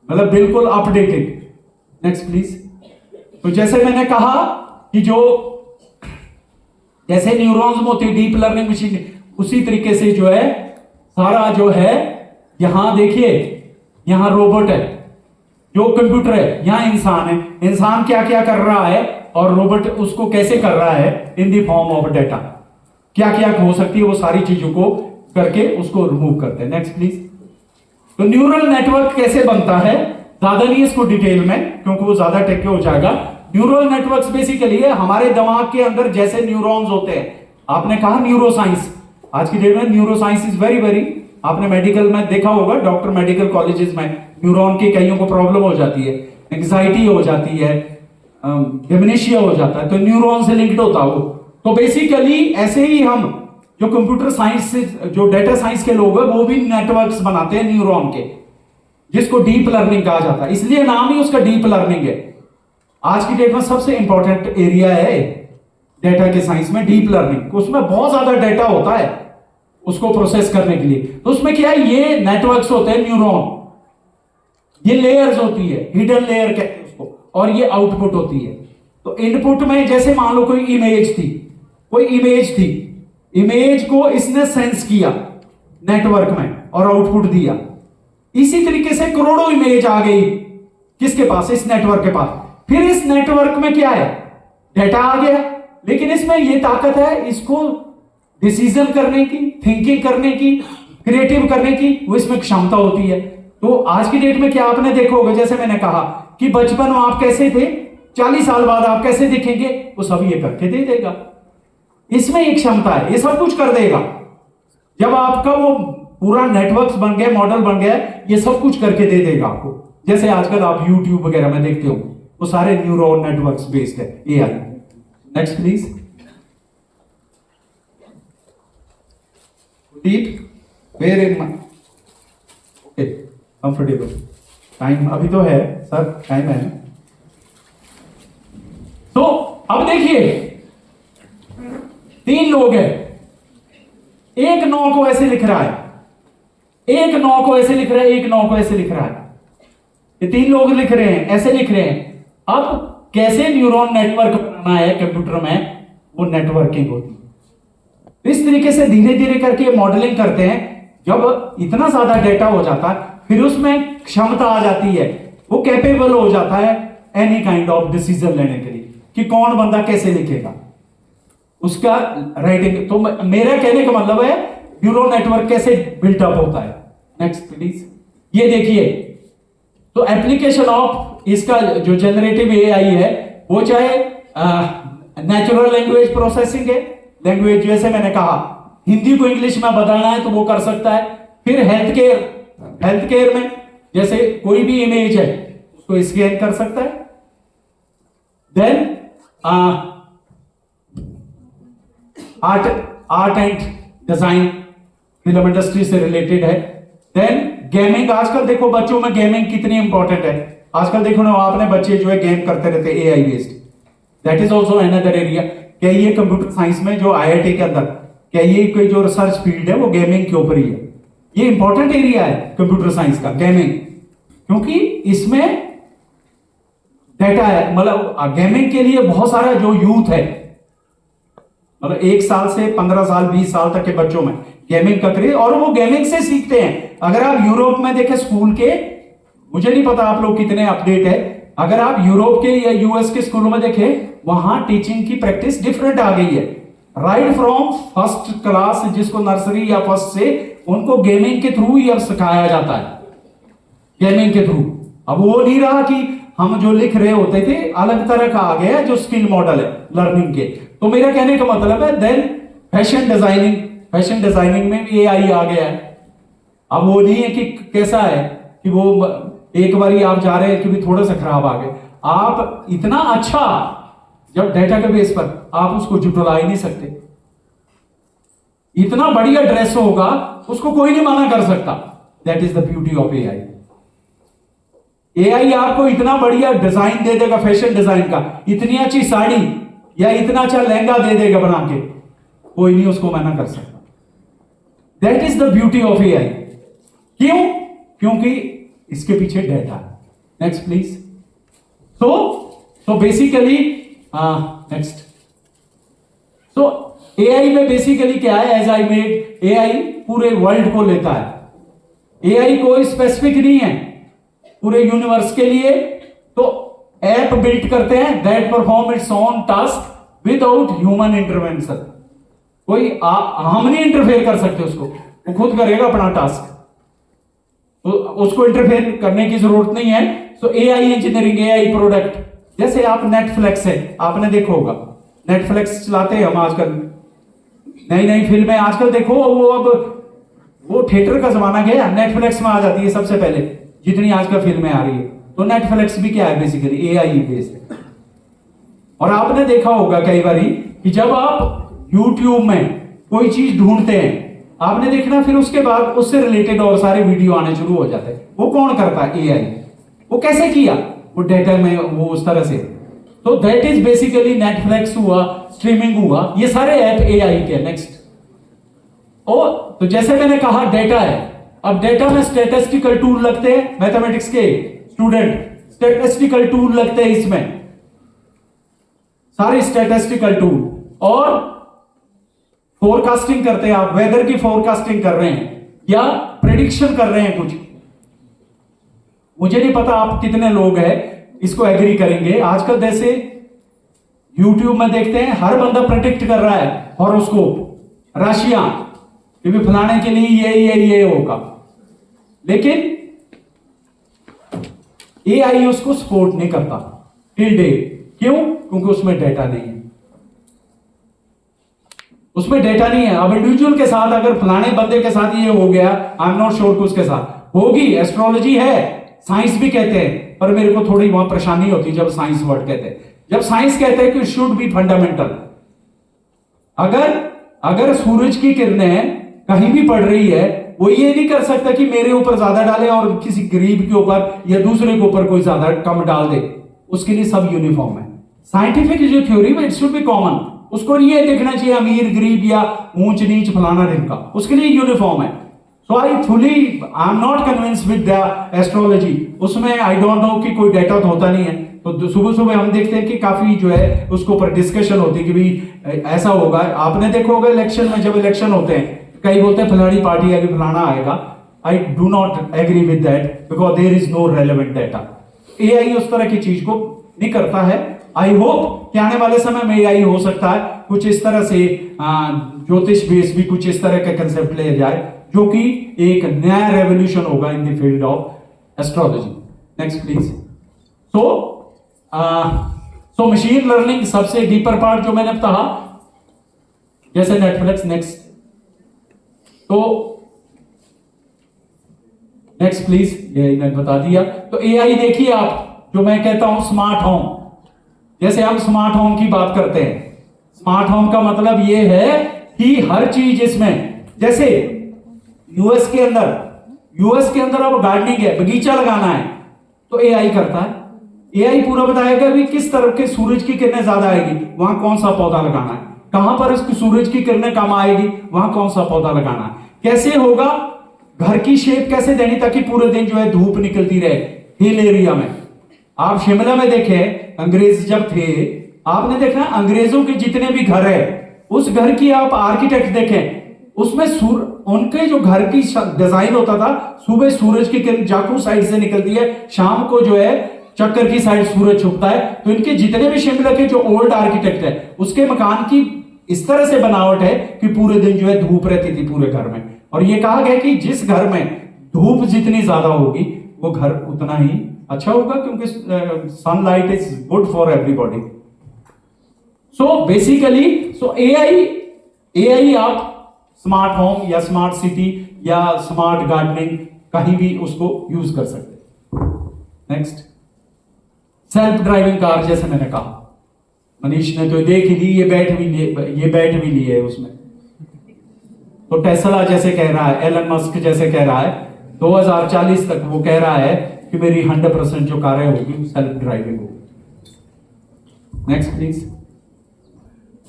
मतलब बिल्कुल अपडेटेड। Next please. तो जैसे मैंने कहा कि जो जैसे न्यूरॉन्स में होती है डीप लर्निंग मशीन, उसी तरीके से जो है सारा जो है, यहां देखिए यहां रोबोट है, जो कंप्यूटर है, यहां इंसान है, इंसान क्या क्या कर रहा है और रोबोट उसको कैसे कर रहा है in the form of data, क्या क्या हो सकती है वो सारी चीजों को करके उसको रिमूव करते हैं। Next please. तो न्यूरल नेटवर्क कैसे बनता है, ज्यादा नहीं इसको डिटेल में क्योंकि वो ज्यादा टेक हो जाएगा। न्यूरल नेटवर्क्स बेसिकली है हमारे दिमाग के अंदर जैसे न्यूरॉन्स होते हैं, आपने कहा न्यूरोसाइंस, आज की डेट में न्यूरोसाइंस इज वेरी आपने मेडिकल में देखा होगा, डॉक्टर मेडिकल कॉलेजेस में न्यूरॉन के कईयों को प्रॉब्लम हो जाती है, एंग्जाइटी हो जाती है, डिमेंशिया हो जाता है, तो न्यूरॉन से लिंक्ड होता है वो। तो बेसिकली ऐसे ही हम जो कंप्यूटर साइंस से जो डेटा साइंस के लोग हैं वो भी नेटवर्क्स बनाते हैं न्यूरॉन के, जिसको डीप लर्निंग कहा जाता है, इसलिए नाम ही उसका डीप लर्निंग है। आज की डेट में सबसे इंपॉर्टेंट एरिया है डेटा के साइंस में डीप लर्निंग, उसमें बहुत ज्यादा डेटा होता है उसको प्रोसेस करने के लिए। तो उसमें क्या है, ये नेटवर्क्स होते हैं न्यूरॉन, ये लेयर्स होती है, हिडन लेयर कहते हैं उसको, और ये आउटपुट होती है। तो इनपुट में जैसे मान लो कोई इमेज थी, इमेज को इसने सेंस किया नेटवर्क में और आउटपुट दिया। इसी तरीके से करोड़ों इमेज आ गई किसके पास, इस नेटवर्क के पास। फिर इस नेटवर्क में क्या है, डेटा आ गया, लेकिन इसमें यह ताकत है इसको डिसीजन करने की, थिंकिंग करने की, क्रिएटिव करने की, वो इसमें क्षमता होती है। तो आज की डेट में क्या आपने देखा होगा, जैसे मैंने कहा कि बचपन में आप कैसे थे, 40 साल बाद आप कैसे दिखेंगे, वो सब ये करके दे देगा। इसमें एक क्षमता है, ये सब कुछ कर देगा। जब आपका वो पूरा नेटवर्क बन गया, मॉडल बन गया, ये सब कुछ करके दे देगा आपको। जैसे आजकल आप YouTube वगैरह में देखते हो, वो सारे न्यूरल नेटवर्क्स बेस्ड है, AI. Next please. Deep where in okay comfortable time अभी तो है सर, टाइम है। तो अब देखिए 3 लोग हैं, एक 9 को ऐसे लिख रहा है, एक 9 को ऐसे लिख रहा है, एक 9 को ऐसे लिख रहा है। ये 3 लोग लिख रहे हैं, ऐसे लिख रहे हैं। अब कैसे न्यूरॉन नेटवर्क बनाना है कंप्यूटर में, वो नेटवर्किंग होती है। इस तरीके से धीरे धीरे करके मॉडलिंग करते हैं। जब इतना ज्यादा डेटा हो जाता है, फिर उसमें क्षमता आ जाती है, वो कैपेबल हो जाता है एनी काइंड ऑफ डिसीजन लेने के लिए कि कौन बंदा कैसे लिखेगा, उसका राइटिंग। तो मेरा कहने का मतलब है न्यूरल नेटवर्क कैसे बिल्टअप होता है। Next please. ये देखिए, तो एप्लीकेशन ऑफ इसका जो जनरेटिव एआई है, वो चाहे नेचुरल लैंग्वेज प्रोसेसिंग है, लैंग्वेज जैसे मैंने कहा हिंदी को इंग्लिश में बदलना है तो वो कर सकता है। फिर हेल्थ केयर में जैसे कोई भी इमेज है उसको स्कैन कर सकता है। Then art and design film industry से रिलेटेड है। देन गेमिंग, आजकल देखो बच्चों में गेमिंग कितनी इंपॉर्टेंट है। आजकल देखो ना, आपने बच्चे जो है गेम करते रहते हैं AI based, that is also another area. क्या ये कंप्यूटर साइंस में जो आईआईटी के अंदर, क्या ये कोई जो रिसर्च फील्ड है वो गेमिंग के ऊपर ही है। ये इंपॉर्टेंट एरिया है कंप्यूटर साइंस का, गेमिंग, क्योंकि इसमें डेटा है। मतलब गेमिंग के लिए बहुत सारा जो यूथ है, मतलब 1 साल से 15 साल 20 साल तक के बच्चों में गेमिंग का क्रेज, और वो गेमिंग से सीखते हैं। अगर आप यूरोप में देखें स्कूल के, मुझे नहीं पता आप लोग कितने अपडेट है, अगर आप यूरोप के या यूएस के स्कूलों में देखें, वहां टीचिंग की प्रैक्टिस डिफरेंट आ गई है। राइट फ्रॉम फर्स्ट क्लास, जिसको नर्सरी या फर्स्ट से, उनको गेमिंग के थ्रू ही अब सिखाया जाता है, गेमिंग के थ्रू। अब वो नहीं रहा कि हम जो लिख रहे होते थे, अलग तरह का आ गया जो स्किल मॉडल है लर्निंग के। तो मेरा कहने का मतलब है देन फैशन डिजाइनिंग में भी एआई आ गया है। अब वो नहीं है कि कैसा है कि वो एक बार आप जा रहे हैं कि भी थोड़ा सा खराब आ गए, आप इतना अच्छा जब डेटा के बेस पर आप उसको जुटला ही नहीं सकते। इतना बढ़िया ड्रेस होगा उसको कोई नहीं मना कर सकता। That is the beauty of AI. AI आपको इतना बढ़िया डिजाइन दे देगा, फैशन डिजाइन का, इतनी अच्छी साड़ी या इतना अच्छा लहंगा दे देगा बना के, कोई नहीं उसको मना कर सकता। That is the beauty of AI. क्यों? क्योंकि इसके पीछे डेटा है। Next please. So basically next, so AI में बेसिकली क्या है, एज आई मेड, एआई पूरे वर्ल्ड को लेता है। एआई कोई स्पेसिफिक नहीं है, पूरे यूनिवर्स के लिए। तो ऐप बिल्ड करते हैं that perform its own task without human intervention. कोई हम नहीं इंटरफेयर कर सकते उसको, वो खुद करेगा अपना टास्क, तो उसको इंटरफेयर करने की जरूरत नहीं है। सो एआई इंजीनियरिंग, एआई प्रोडक्ट, जैसे आप नेटफ्लिक्स है, आपने देखा होगा, नेटफ्लिक्स चलाते हैं हम आजकल, नई नई फिल्में आजकल देखो, वो अब वो थिएटर का जमाना गया, नेटफ्लिक्स में आ जाती है सबसे पहले जितनी आजकल फिल्में आ रही है। तो नेटफ्लिक्स भी क्या है, बेसिकली एआई बेस्ड है। और आपने देखा होगा कई बार कि जब आप यूट्यूब में कोई चीज ढूंढते हैं, आपने देखना फिर उसके बाद उससे रिलेटेड और सारे वीडियो आने शुरू हो जाते हैं। वो कौन करता है? एआई। वो कैसे किया? वो डेटा में वो उस तरह से तो दैट इज बेसिकली नेटफ्लिक्स हुआ, स्ट्रीमिंग हुआ, ये सारे ऐप एआई के। नेक्स्ट, ओ तो जैसे मैंने कहा डेटा है, अब डेटा में स्टैटिस्टिकल टूल लगते हैं, मैथमेटिक्स के स्टूडेंट स्टैटिस्टिकल टूल लगते हैं इसमें, सारे स्टैटिस्टिकल टूल, और फोरकास्टिंग करते हैं, आप वेदर की फोरकास्टिंग कर रहे हैं या प्रेडिक्शन कर रहे हैं कुछ। मुझे नहीं पता आप कितने लोग हैं इसको एग्री करेंगे, आजकल जैसे यूट्यूब में देखते हैं हर बंदा प्रेडिक्ट कर रहा है हॉरोस्कोप, राशियां, क्योंकि फलाने के लिए ये होगा, लेकिन एआई उसको सपोर्ट नहीं करता टिल डे। क्यों? क्योंकि उसमें डेटा नहीं है, उसमें डेटा नहीं है। अब इंडिविजुअल के साथ अगर फलाने बंदे के साथ ये हो गया, आई एम नॉट श्योर कि उसके साथ होगी। एस्ट्रोलॉजी है, साइंस भी कहते हैं, पर मेरे को थोड़ी वहां परेशानी होती है जब साइंस वर्ड कहते हैं। जब साइंस कहते हैं कि शुड बी फंडामेंटल, अगर सूरज की किरणें कहीं भी पड़ रही है, वो ये नहीं कर सकता कि मेरे ऊपर ज्यादा डाले और किसी गरीब के ऊपर या दूसरे के ऊपर कोई ज्यादा कम डाल दे, उसके लिए सब यूनिफॉर्म है। साइंटिफिक जो थ्योरी में इट शुड बी कॉमन, उसको ये देखना चाहिए अमीर गरीब या ऊंच नीच फलाना ढिमका, उसके लिए यूनिफॉर्म है। So I am not convince with the astrology, उसमें आई डोंट नो कि कोई डेटा तो होता नहीं है। तो सुबह सुबह हम देखते हैं कि काफी जो है उसके ऊपर डिस्कशन होती है कि भाई ऐसा होगा। आपने देखा होगा इलेक्शन में, जब इलेक्शन होते हैं कई बोलते हैं फलानी पार्टी आएगी, फलाना आएगा। I do not agree with that because there is no relevant data. AI उस तरह की चीज को नहीं करता है। आई होप कि आने वाले समय में एआई हो सकता है कुछ इस तरह से ज्योतिष बेस भी कुछ इस तरह का कंसेप्ट ले जाए, जो कि एक नया रेवोल्यूशन होगा in the field of astrology. Next please. So machine learning सबसे डीपर पार्ट जो मैंने कहा, जैसे नेटफ्लिक्स। नेक्स्ट, तो नेक्स्ट प्लीज, ये मैंने बता दिया। तो एआई देखिए आप, जो मैं कहता हूं स्मार्ट होम, जैसे हम स्मार्ट होम की बात करते हैं, स्मार्ट होम का मतलब ये है कि हर चीज इसमें, जैसे यूएस के अंदर अब गार्डनिंग है, बगीचा लगाना है, तो एआई करता है। एआई पूरा बताएगा भी किस तरफ के सूरज की किरणें ज्यादा आएगी, वहां कौन सा पौधा लगाना है, कहां पर इसकी सूरज की किरणें कम आएगी, वहां कौन सा पौधा लगाना है, कैसे होगा, घर की शेप कैसे देनी ताकि पूरे दिन जो है धूप निकलती रहे हिल एरिया में। आप शिमला में देखें, अंग्रेज जब थे, आपने देखा अंग्रेजों के जितने भी घर है, उस घर की आप आर्किटेक्ट देखें, उसमें उनके जो घर की डिजाइन होता था, सुबह सूरज की किरण जाकू साइड से निकलती है, शाम को जो है चक्कर की साइड सूरज छुपता है। तो इनके जितने भी शिमला के जो ओल्ड आर्किटेक्ट है, उसके मकान की इस तरह से बनावट है कि पूरे दिन जो है धूप रहती थी पूरे घर में। और ये कहा गया कि जिस घर में धूप जितनी ज्यादा होगी वो घर उतना ही अच्छा होगा, क्योंकि sunlight is good for everybody. So basically AI आप स्मार्ट होम या स्मार्ट सिटी या स्मार्ट गार्डनिंग कहीं भी उसको यूज कर सकते। नेक्स्ट, सेल्फ ड्राइविंग कार, जैसे मैंने कहा, मनीष ने तो देख ली, ये बैठ भी ली है उसमें। तो टेस्ला जैसे कह रहा है, एलन मस्क जैसे कह रहा है, 2040 तक वो कह रहा है कि मेरी 100% जो कारें होगी सेल्फ ड्राइविंग होगी। Next please.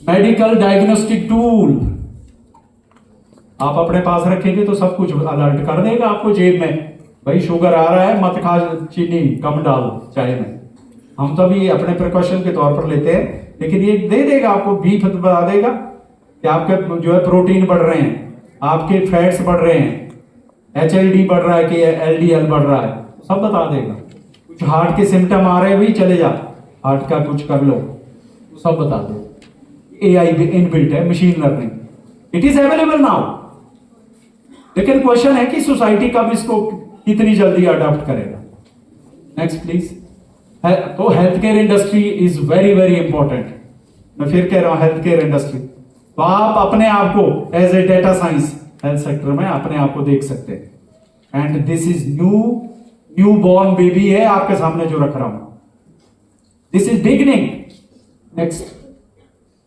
Medical diagnostic tool आप अपने पास रखेंगे तो सब कुछ अलर्ट कर देगा आपको जेब में, भाई शुगर आ रहा है, मत खा, चीनी कम डाल चाय में। हम तो भी अपने प्रिकॉशन के तौर पर लेते हैं, लेकिन ये दे देगा आपको, बीफ बता देगा कि आपके जो है प्रोटीन बढ़ रहे हैं, आपके फैट्स बढ़ रहे हैं, HLD बढ़ रहा है कि LDL बढ़ रहा है, सब बता देगा। कुछ हार्ट के सिम्टम आ रहे हैं, भाई चले जा हार्ट का कुछ कर लो, सब बता दो। एआई इनबिल्ट है, machine learning, it is available now. लेकिन क्वेश्चन है कि सोसाइटी कब इसको कितनी जल्दी अडॉप्ट करेगा। Next please. तो health care industry is very very important. मैं फिर कह रहा हूं हेल्थ केयर इंडस्ट्री, तो आप अपने आप को as a data science health sector में अपने आप को देख सकते हैं। And this is new born baby है आपके सामने जो रख रहा हूं, दिस इज बिगनिंग। नेक्स्ट,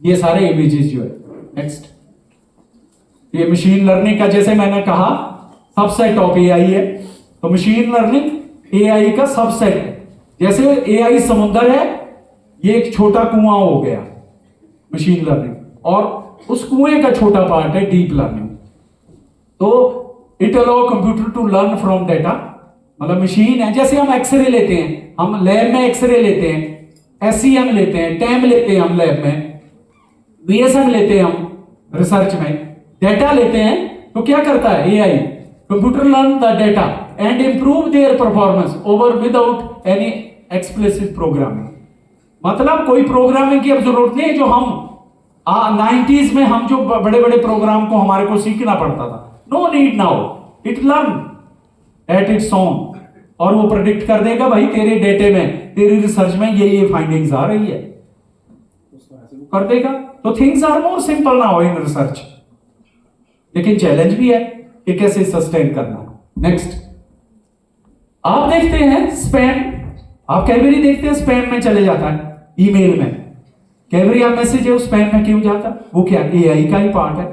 ये सारे इमेजेस जो है। नेक्स्ट, ये मशीन लर्निंग का जैसे मैंने कहा सबसेट ऑफ एआई है, तो मशीन लर्निंग एआई का सबसेट है। जैसे एआई समुद्र है, ये एक छोटा कुआं हो गया मशीन लर्निंग, और उस कुएं का छोटा पार्ट है डीप लर्निंग। तो it allow computer to learn from data, मतलब मशीन है, जैसे हम एक्सरे लेते हैं, हम लैब में एक्सरे लेते हैं, एसईएम लेते हैं, टैम लेते हैं हम लैब में, बीएसएम लेते हैं हम रिसर्च में, डेटा लेते हैं, तो क्या करता है AI, computer learn the data and improve their performance over without any explicit programming. मतलब कोई प्रोग्रामिंग की अब जरूरत नहीं है, जो हम 90s में हम जो बड़े बड़े प्रोग्राम को हमारे को सीखना पड़ता था, no need now, it learn at its own, और वो प्रेडिक्ट कर देगा भाई तेरे डेटे में, तेरी रिसर्च में ये फाइंडिंग्स आ रही है, कर देगा। तो things are more simple now in research, लेकिन चैलेंज भी है कि कैसे सस्टेन करना। नेक्स्ट, आप देखते हैं स्पैम, आप कई बार देखते हैं स्पैम में चले जाता है, ईमेल में कई बार आप मैसेज है स्पैम में क्यों जाता, वो क्या एआई का ही पार्ट है।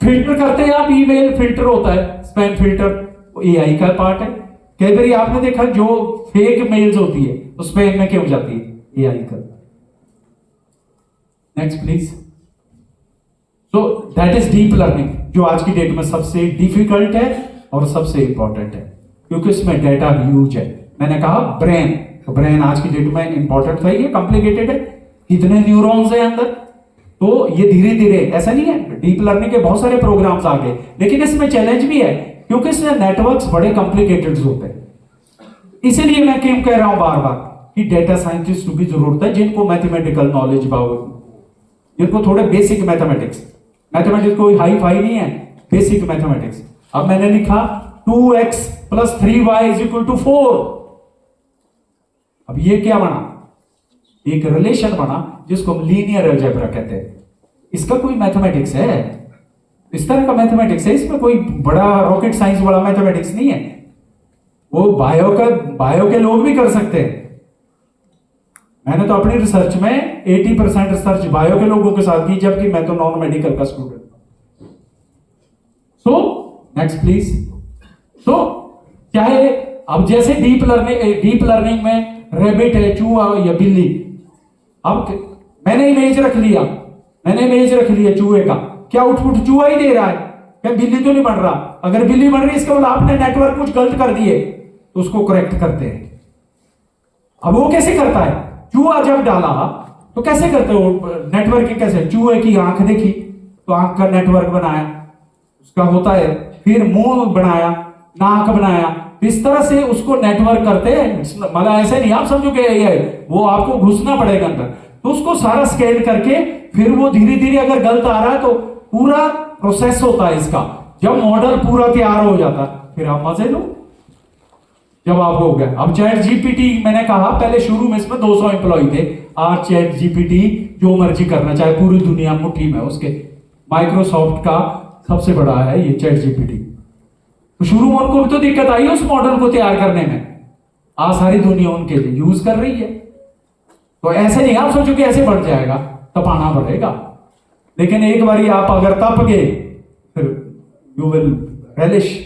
फिल्टर करते हैं आप, ईमेल फिल्टर होता है, स्पैम फिल्टर एआई का पार्ट है। कई बार आपने देखा जो फेक मेल्स होती है तो स्पैम में क्यों जाती है, एआई का। Next please. So that is deep learning, जो आज की डेट में सबसे डिफिकल्ट है और सबसे इंपॉर्टेंट है, क्योंकि इसमें डेटा ह्यूज है। मैंने कहा ब्रेन, तो ब्रेन आज की डेट में इंपॉर्टेंट है, ये कॉम्प्लिकेटेड है, कितने न्यूरॉन्स है अंदर, तो ये धीरे धीरे, ऐसा नहीं है, डीप लर्निंग के बहुत सारे प्रोग्राम्स आ गए, लेकिन इसमें चैलेंज भी है, क्योंकि इसमें नेटवर्क्स बड़े कॉम्प्लिकेटेड होते हैं। इसीलिए मैं क्यों कह रहा हूं बार बार कि डेटा साइंटिस्ट की जरूरत है, जिनको मैथमेटिकल नॉलेज, जिनको थोड़े बेसिक मैथमेटिक्स कोई हाई फाई नहीं है, बेसिक मैथमेटिक्स। अब मैंने लिखा 2x + 3y = 4, अब ये क्या बना, एक रिलेशन बना जिसको हम लीनियर अलजेब्रा कहते हैं। इसका कोई मैथमेटिक्स है, इस तरह का मैथमेटिक्स है, इसमें कोई बड़ा रॉकेट साइंस वाला मैथमेटिक्स नहीं है। वो बायो के लोग भी कर सकते हैं। मैंने तो अपनी रिसर्च में 80% रिसर्च बायो के लोगों के साथ की, जबकि मैं तो नॉन मेडिकल का student. So next please. So चाहे अब जैसे डीप लर्निंग में रैबिट है, चूहा या बिल्ली, अब मैंने इमेज रख लिया चूहे का, क्या आउटपुट चूहा ही दे रहा है, क्या बिल्ली तो नहीं बन रहा। अगर बिल्ली बन रही है इसका मतलब आपने नेटवर्क कुछ गलत कर दिए, तो उसको करेक्ट करते हैं। अब वो कैसे करता है, चूहा जब डाला तो कैसे करते हो नेटवर्क, कैसे, चूहे की आंख देखी तो आंख का नेटवर्क बनाया, उसका होता है, फिर मुंह बनाया, नाक बनाया, इस तरह से उसको नेटवर्क करते हैं। मतलब ऐसे नहीं आप समझो कि वो आपको घुसना पड़ेगा अंदर, तो उसको सारा स्कैन करके फिर वो धीरे धीरे अगर गलत आ रहा है तो पूरा प्रोसेस होता है इसका। जब मॉडल पूरा तैयार हो जाता फिर आप मजे लो, जब आप हो गया। अब चैट जीपीटी, मैंने कहा पहले शुरू में इसमें 200 एम्प्लॉय थे, आज चैट जीपीटी जो मर्जी करना चाहे, पूरी दुनिया मुट्ठी में उसके, माइक्रोसॉफ्ट का सबसे बड़ा है ये चैट जीपीटी। तो शुरू में उनको भी तो दिक्कत आई उस मॉडल को तैयार करने में, आज सारी दुनिया उनके लिए यूज कर रही है। तो ऐसे नहीं आप सोचो कि ऐसे बढ़ जाएगा, तपाना पड़ेगा, लेकिन एक बार आप अगर तप गए फिर you will relish.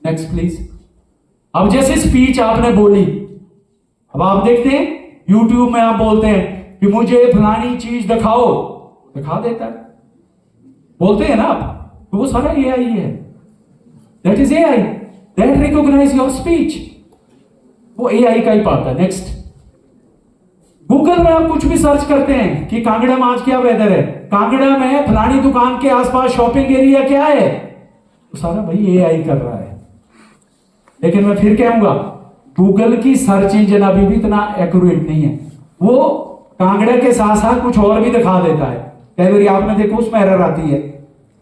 Next please. अब जैसे स्पीच आपने बोली, अब आप देखते हैं यूट्यूब में आप बोलते हैं कि मुझे फलानी चीज दिखाओ, दिखा देता है, बोलते हैं ना आप, तो वो सारा एआई है। That is AI that recognize your speech, वो एआई का ही पार्ट है। नेक्स्ट, गूगल में आप कुछ भी सर्च करते हैं कि कांगड़ा में आज क्या वेदर है, कांगड़ा में फलानी दुकान के आसपास शॉपिंग एरिया क्या है, तो सारा भाई एआई कर रहा है। लेकिन मैं फिर कहूंगा गूगल की सर्च इंजन अभी भी इतना एक्यूरेट नहीं है, वो कांगड़ा के साथ साथ कुछ और भी दिखा देता है। कई बार आपने देखो उसमें एरर आती है,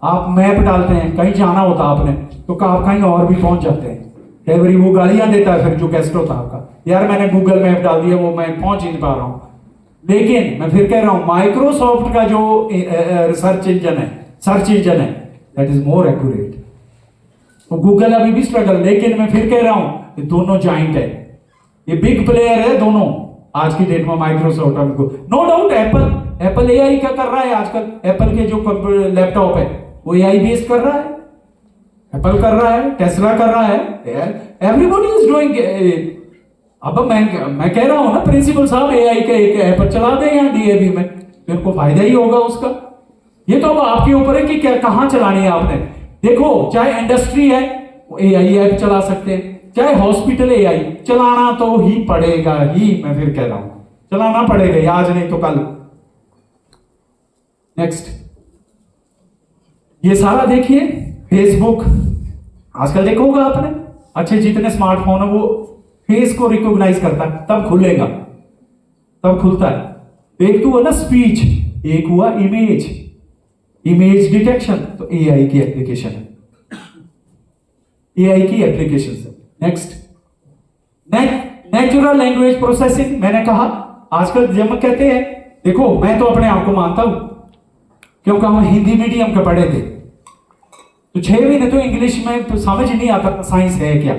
आप मैप डालते हैं, कहीं जाना होता आपने तो आप कहीं और भी पहुंच जाते हैं, कई बार वो गालियां देता है फिर जो गेस्ट होता है आपका, यार मैंने गूगल मैप डाल दिया वो मैं पहुंच ही नहीं पा रहा हूं। लेकिन मैं फिर कह रहा हूं माइक्रोसॉफ्ट का जो सर्च इंजन है दैट इज मोर एक्यूरेट। तो गूगल अभी भी स्ट्रगल, लेकिन मैं फिर कह रहा हूं ये दोनों जॉइंट है, ये बिग प्लेयर है दोनों आज की डेट में, माइक्रोसॉफ्ट हमको नो डाउट। एप्पल एआई का कर रहा है आजकल, एप्पल के जो लैपटॉप है वो एआई बेस्ड कर रहा है, एप्पल कर रहा है, टेस्ला कर रहा है, एवरीबॉडी इज डूइंग। अब मैं कह रहा हूं ना प्रिंसिपल साहब एआई का एक ऐप चला दें यहाँ डीएवी में, मेरे को फायदा ही होगा उसका। ये तो अब आपके ऊपर है कि क्या कहां चलानी है आपने। देखो चाहे इंडस्ट्री है एआई ऐप चला सकते हैं, चाहे हॉस्पिटल एआई, चलाना तो ही पड़ेगा ही, मैं फिर कह रहा हूं चलाना पड़ेगा, आज नहीं तो कल। नेक्स्ट, ये सारा देखिए फेसबुक, आजकल देखा होगा आपने, अच्छे जितने स्मार्टफोन है वो फेस को रिकॉग्नाइज करता है, तब खुलेगा, तब खुलता है। एक तो हुआ ना स्पीच, एक हुआ इमेज, इमेज डिटेक्शन, तो एआई की एप्लीकेशन है, एआई की एप्लीकेशन है। नेक्स्ट, नेचुरल लैंग्वेज प्रोसेसिंग, मैंने कहा आजकल जब हम कहते हैं, देखो मैं तो अपने आप को मानता हूं क्योंकि हम हिंदी मीडियम के पढ़े थे, तो 6 महीने तो इंग्लिश में तो समझ नहीं आता साइंस है क्या।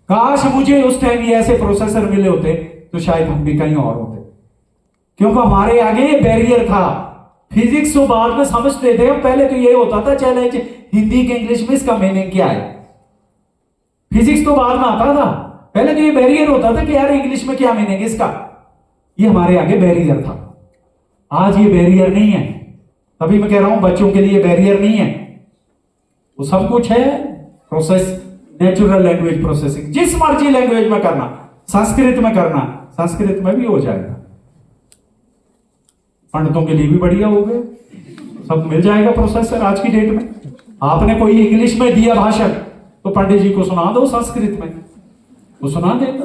काश मुझे उस टाइम ये ऐसे प्रोसेसर मिले होते तो शायद हम भी कहीं और होते, क्योंकि हमारे आगे ये बैरियर था। फिजिक्स तो बाद में समझते थे, पहले तो ये होता था चैलेंज हिंदी के इंग्लिश में इसका मीनिंग क्या है, फिजिक्स तो बाद में आता था, पहले तो ये बैरियर होता था कि यार इंग्लिश में क्या मीनिंग इसका, ये हमारे आगे बैरियर था। आज ये बैरियर नहीं है, तभी मैं कह रहा हूं बच्चों के लिए बैरियर नहीं है, वो सब कुछ है। प्रोसेस, नेचुरल लैंग्वेज प्रोसेसिंग, जिस मर्जी लैंग्वेज में करना, संस्कृत में करना, संस्कृत में भी हो जाएगा, पंडितों के लिए भी बढ़िया हो गए, सब मिल जाएगा प्रोसेसर आज की डेट में। आपने कोई इंग्लिश में दिया भाषण तो पंडित जी को सुना दो संस्कृत में, वो सुना देगा।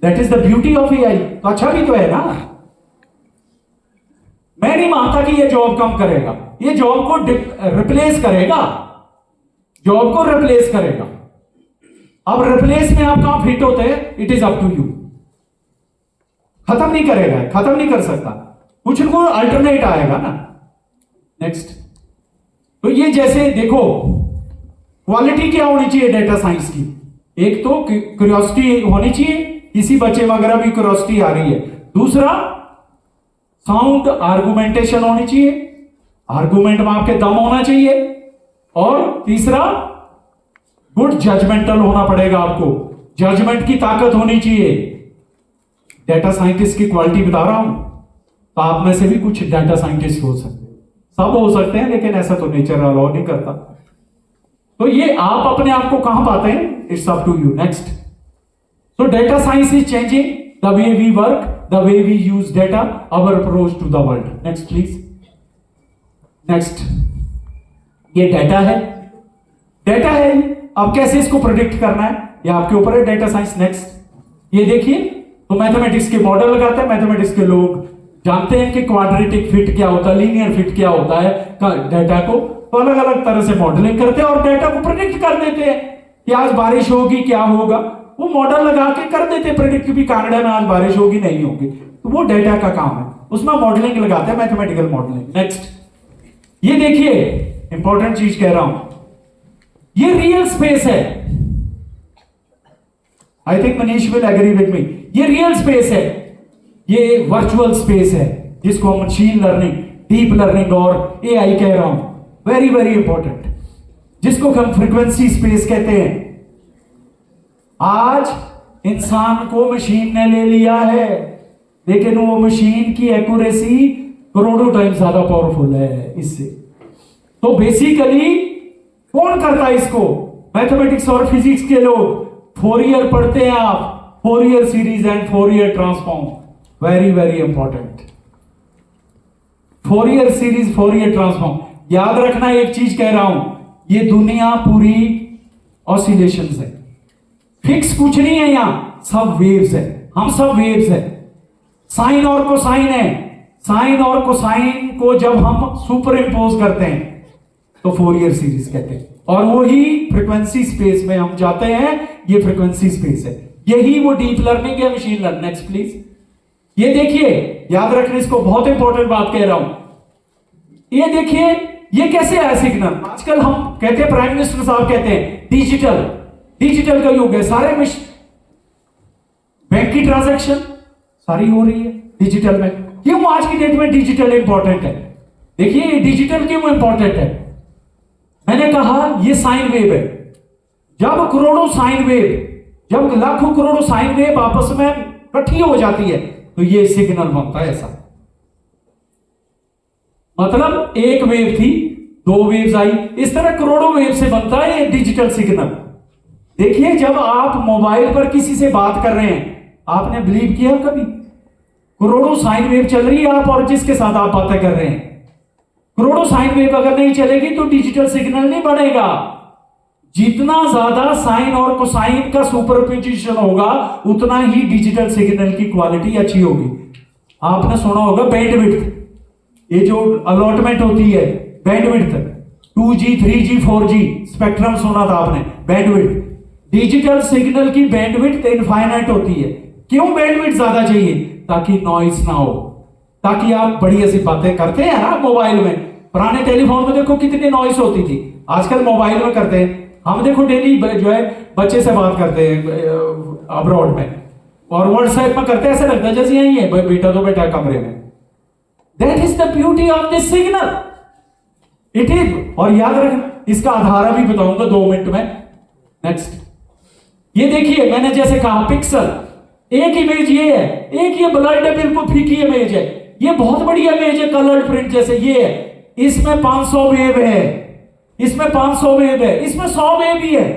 That is the beauty of AI. तो अच्छा भी तो है ना। मैं नहीं मानता कि ये जॉब कम करेगा, ये जॉब को रिप्लेस करेगा, जॉब को रिप्लेस करेगा। अब रिप्लेस में आप कहां फिट होते हैं, it is up to you. खत्म नहीं करेगा, खत्म नहीं कर सकता, कुछ को अल्टरनेट आएगा ना। नेक्स्ट, तो ये जैसे देखो क्वालिटी क्या होनी चाहिए डेटा साइंस की, एक तो क्यूरियोसिटी होनी चाहिए, किसी बच्चे वगैरह भी क्यूरियोसिटी आ रही है। दूसरा साउंड आर्गुमेंटेशन होनी चाहिए, आर्गुमेंट में आपके दम होना चाहिए। और तीसरा गुड जजमेंटल होना पड़ेगा, आपको जजमेंट की ताकत होनी चाहिए। डेटा साइंटिस्ट की क्वालिटी बता रहा हूं, तो आप में से भी कुछ डेटा साइंटिस्ट हो सकते हैं, सब हो सकते हैं, लेकिन ऐसा तो नेचर अलाउ नहीं करता। तो ये आप अपने आप को कहां पाते हैं, it's up to you. Next, so data science is changing the way we work, the way we use data, our approach to the world. Next please. Next, ये डेटा है, डेटा है, अब कैसे इसको प्रोडिक्ट करना है ये आपके ऊपर है, डेटा साइंस। नेक्स्ट, ये देखिए, तो मैथमेटिक्स के मॉडल लगाते हैं, मैथमेटिक्स के लोग जानते हैं कि क्वाड्रेटिक फिट क्या होता है, लीनियर फिट क्या होता है, डेटा को तो अलग अलग तरह से मॉडलिंग करते हैं और डेटा को प्रोडिक्ट कर देते हैं कि आज बारिश होगी, क्या होगा, वो मॉडल लगा के कर देते प्रेडिक्ट भी, कांगड़ा में आज बारिश होगी नहीं होगी, तो वो डेटा का काम है, उसमें मॉडलिंग लगाते हैं, मैथमेटिकल मॉडलिंग। नेक्स्ट, ये देखिए इंपॉर्टेंट चीज कह रहा हूं, ये रियल स्पेस है, I think Manish will agree with me, ये रियल स्पेस है, ये वर्चुअल स्पेस है जिसको हम मशीन लर्निंग, डीप लर्निंग और एआई कह रहा हूं, वेरी वेरी इंपॉर्टेंट, जिसको हम फ्रीक्वेंसी स्पेस कहते हैं। आज इंसान को मशीन ने ले लिया है, लेकिन वो मशीन की एक्यूरेसी करोड़ों टाइम ज्यादा पावरफुल है इससे। तो बेसिकली कौन करता है इसको, मैथमेटिक्स और फिजिक्स के लोग, फोरियर पढ़ते हैं आप, Fourier series and Fourier transform, very very important, Fourier series, Fourier transform. याद रखना एक चीज कह रहा हूं, ये दुनिया पूरी ऑसिलेशंस है, फिक्स कुछ नहीं है, यहां सब वेव्स है, हम सब वेव्स है, साइन और कोसाइन है, साइन और कोसाइन को जब हम सुपर इंपोज करते हैं तो फोरियर सीरीज कहते हैं, और वही फ्रीक्वेंसी स्पेस में हम जाते हैं, ये फ्रीक्वेंसी स्पेस है, यही वो डीप लर्निंग है, मशीन लर्निंग। नेक्स्ट प्लीज, ये देखिए, याद रखना इसको, बहुत इंपॉर्टेंट बात कह रहा हूं, ये देखिए ये कैसे आया सिग्नल। आजकल हम कहते हैं, प्राइम मिनिस्टर साहब कहते हैं डिजिटल, डिजिटल का युग है, सारे बैंक की ट्रांजैक्शन सारी हो रही है डिजिटल में। क्यों आज की डेट में डिजिटल इंपॉर्टेंट है, देखिए डिजिटल क्यों इंपॉर्टेंट है। मैंने कहा ये साइन वेव है, जब करोड़ों साइन वेव जब लाखों करोड़ों साइन वेव आपस में इकट्ठी हो जाती है तो ये सिग्नल बनता है ऐसा। मतलब एक वेव थी, दो वेव्स आई, इस तरह करोड़ों वेव से बनता है ये डिजिटल सिग्नल। देखिए जब आप मोबाइल पर किसी से बात कर रहे हैं, आपने बिलीव किया कभी? करोड़ों साइन वेव चल रही है आप और जिसके साथ आप बातें कर रहे हैं, करोड़ों साइन वेव अगर नहीं चलेगी तो डिजिटल सिग्नल नहीं बनेगा। जितना ज्यादा साइन और कोसाइन का सुपरपोजिशन होगा उतना ही डिजिटल सिग्नल की क्वालिटी अच्छी होगी। आपने सुना होगा बैंडविड्थ, ये जो अलॉटमेंट होती है bandwidth, 2G 3G 4G spectrum सुना था आपने, बैंडविड्थ। डिजिटल सिग्नल की बैंडविड्थ इनफाइनाइट होती है। क्यों बैंडविड्थ ज्यादा चाहिए? ताकि नॉइस ना हो, ताकि आप बड़ी ऐसी बातें करते हैं ना मोबाइल में। पुराने टेलीफोन में देखो कितनी नॉइस होती थी, आजकल मोबाइल में करते हैं। हम देखो डेली जो है बच्चे से बात करते हैं अब्रॉड में, और व्हाट्सएप में करते हैं, ऐसा लगता है जैसे यही है बेटा तो बेटा कमरे में। That is the beauty of this signal, it is. और याद रखना, इसका आधार भी बताऊंगा 2 मिनट में। नेक्स्ट, ये देखिए मैंने जैसे कहा पिक्सल, एक इमेज ये है, एक ये ब्लड है, बिल्कुल फीकी इमेज है, ये बहुत बड़ी इमेज है कलर्ड प्रिंट जैसे ये है, इसमें 500 वेव है, इसमें 500 वेव है, इसमें 100 वेव भी है,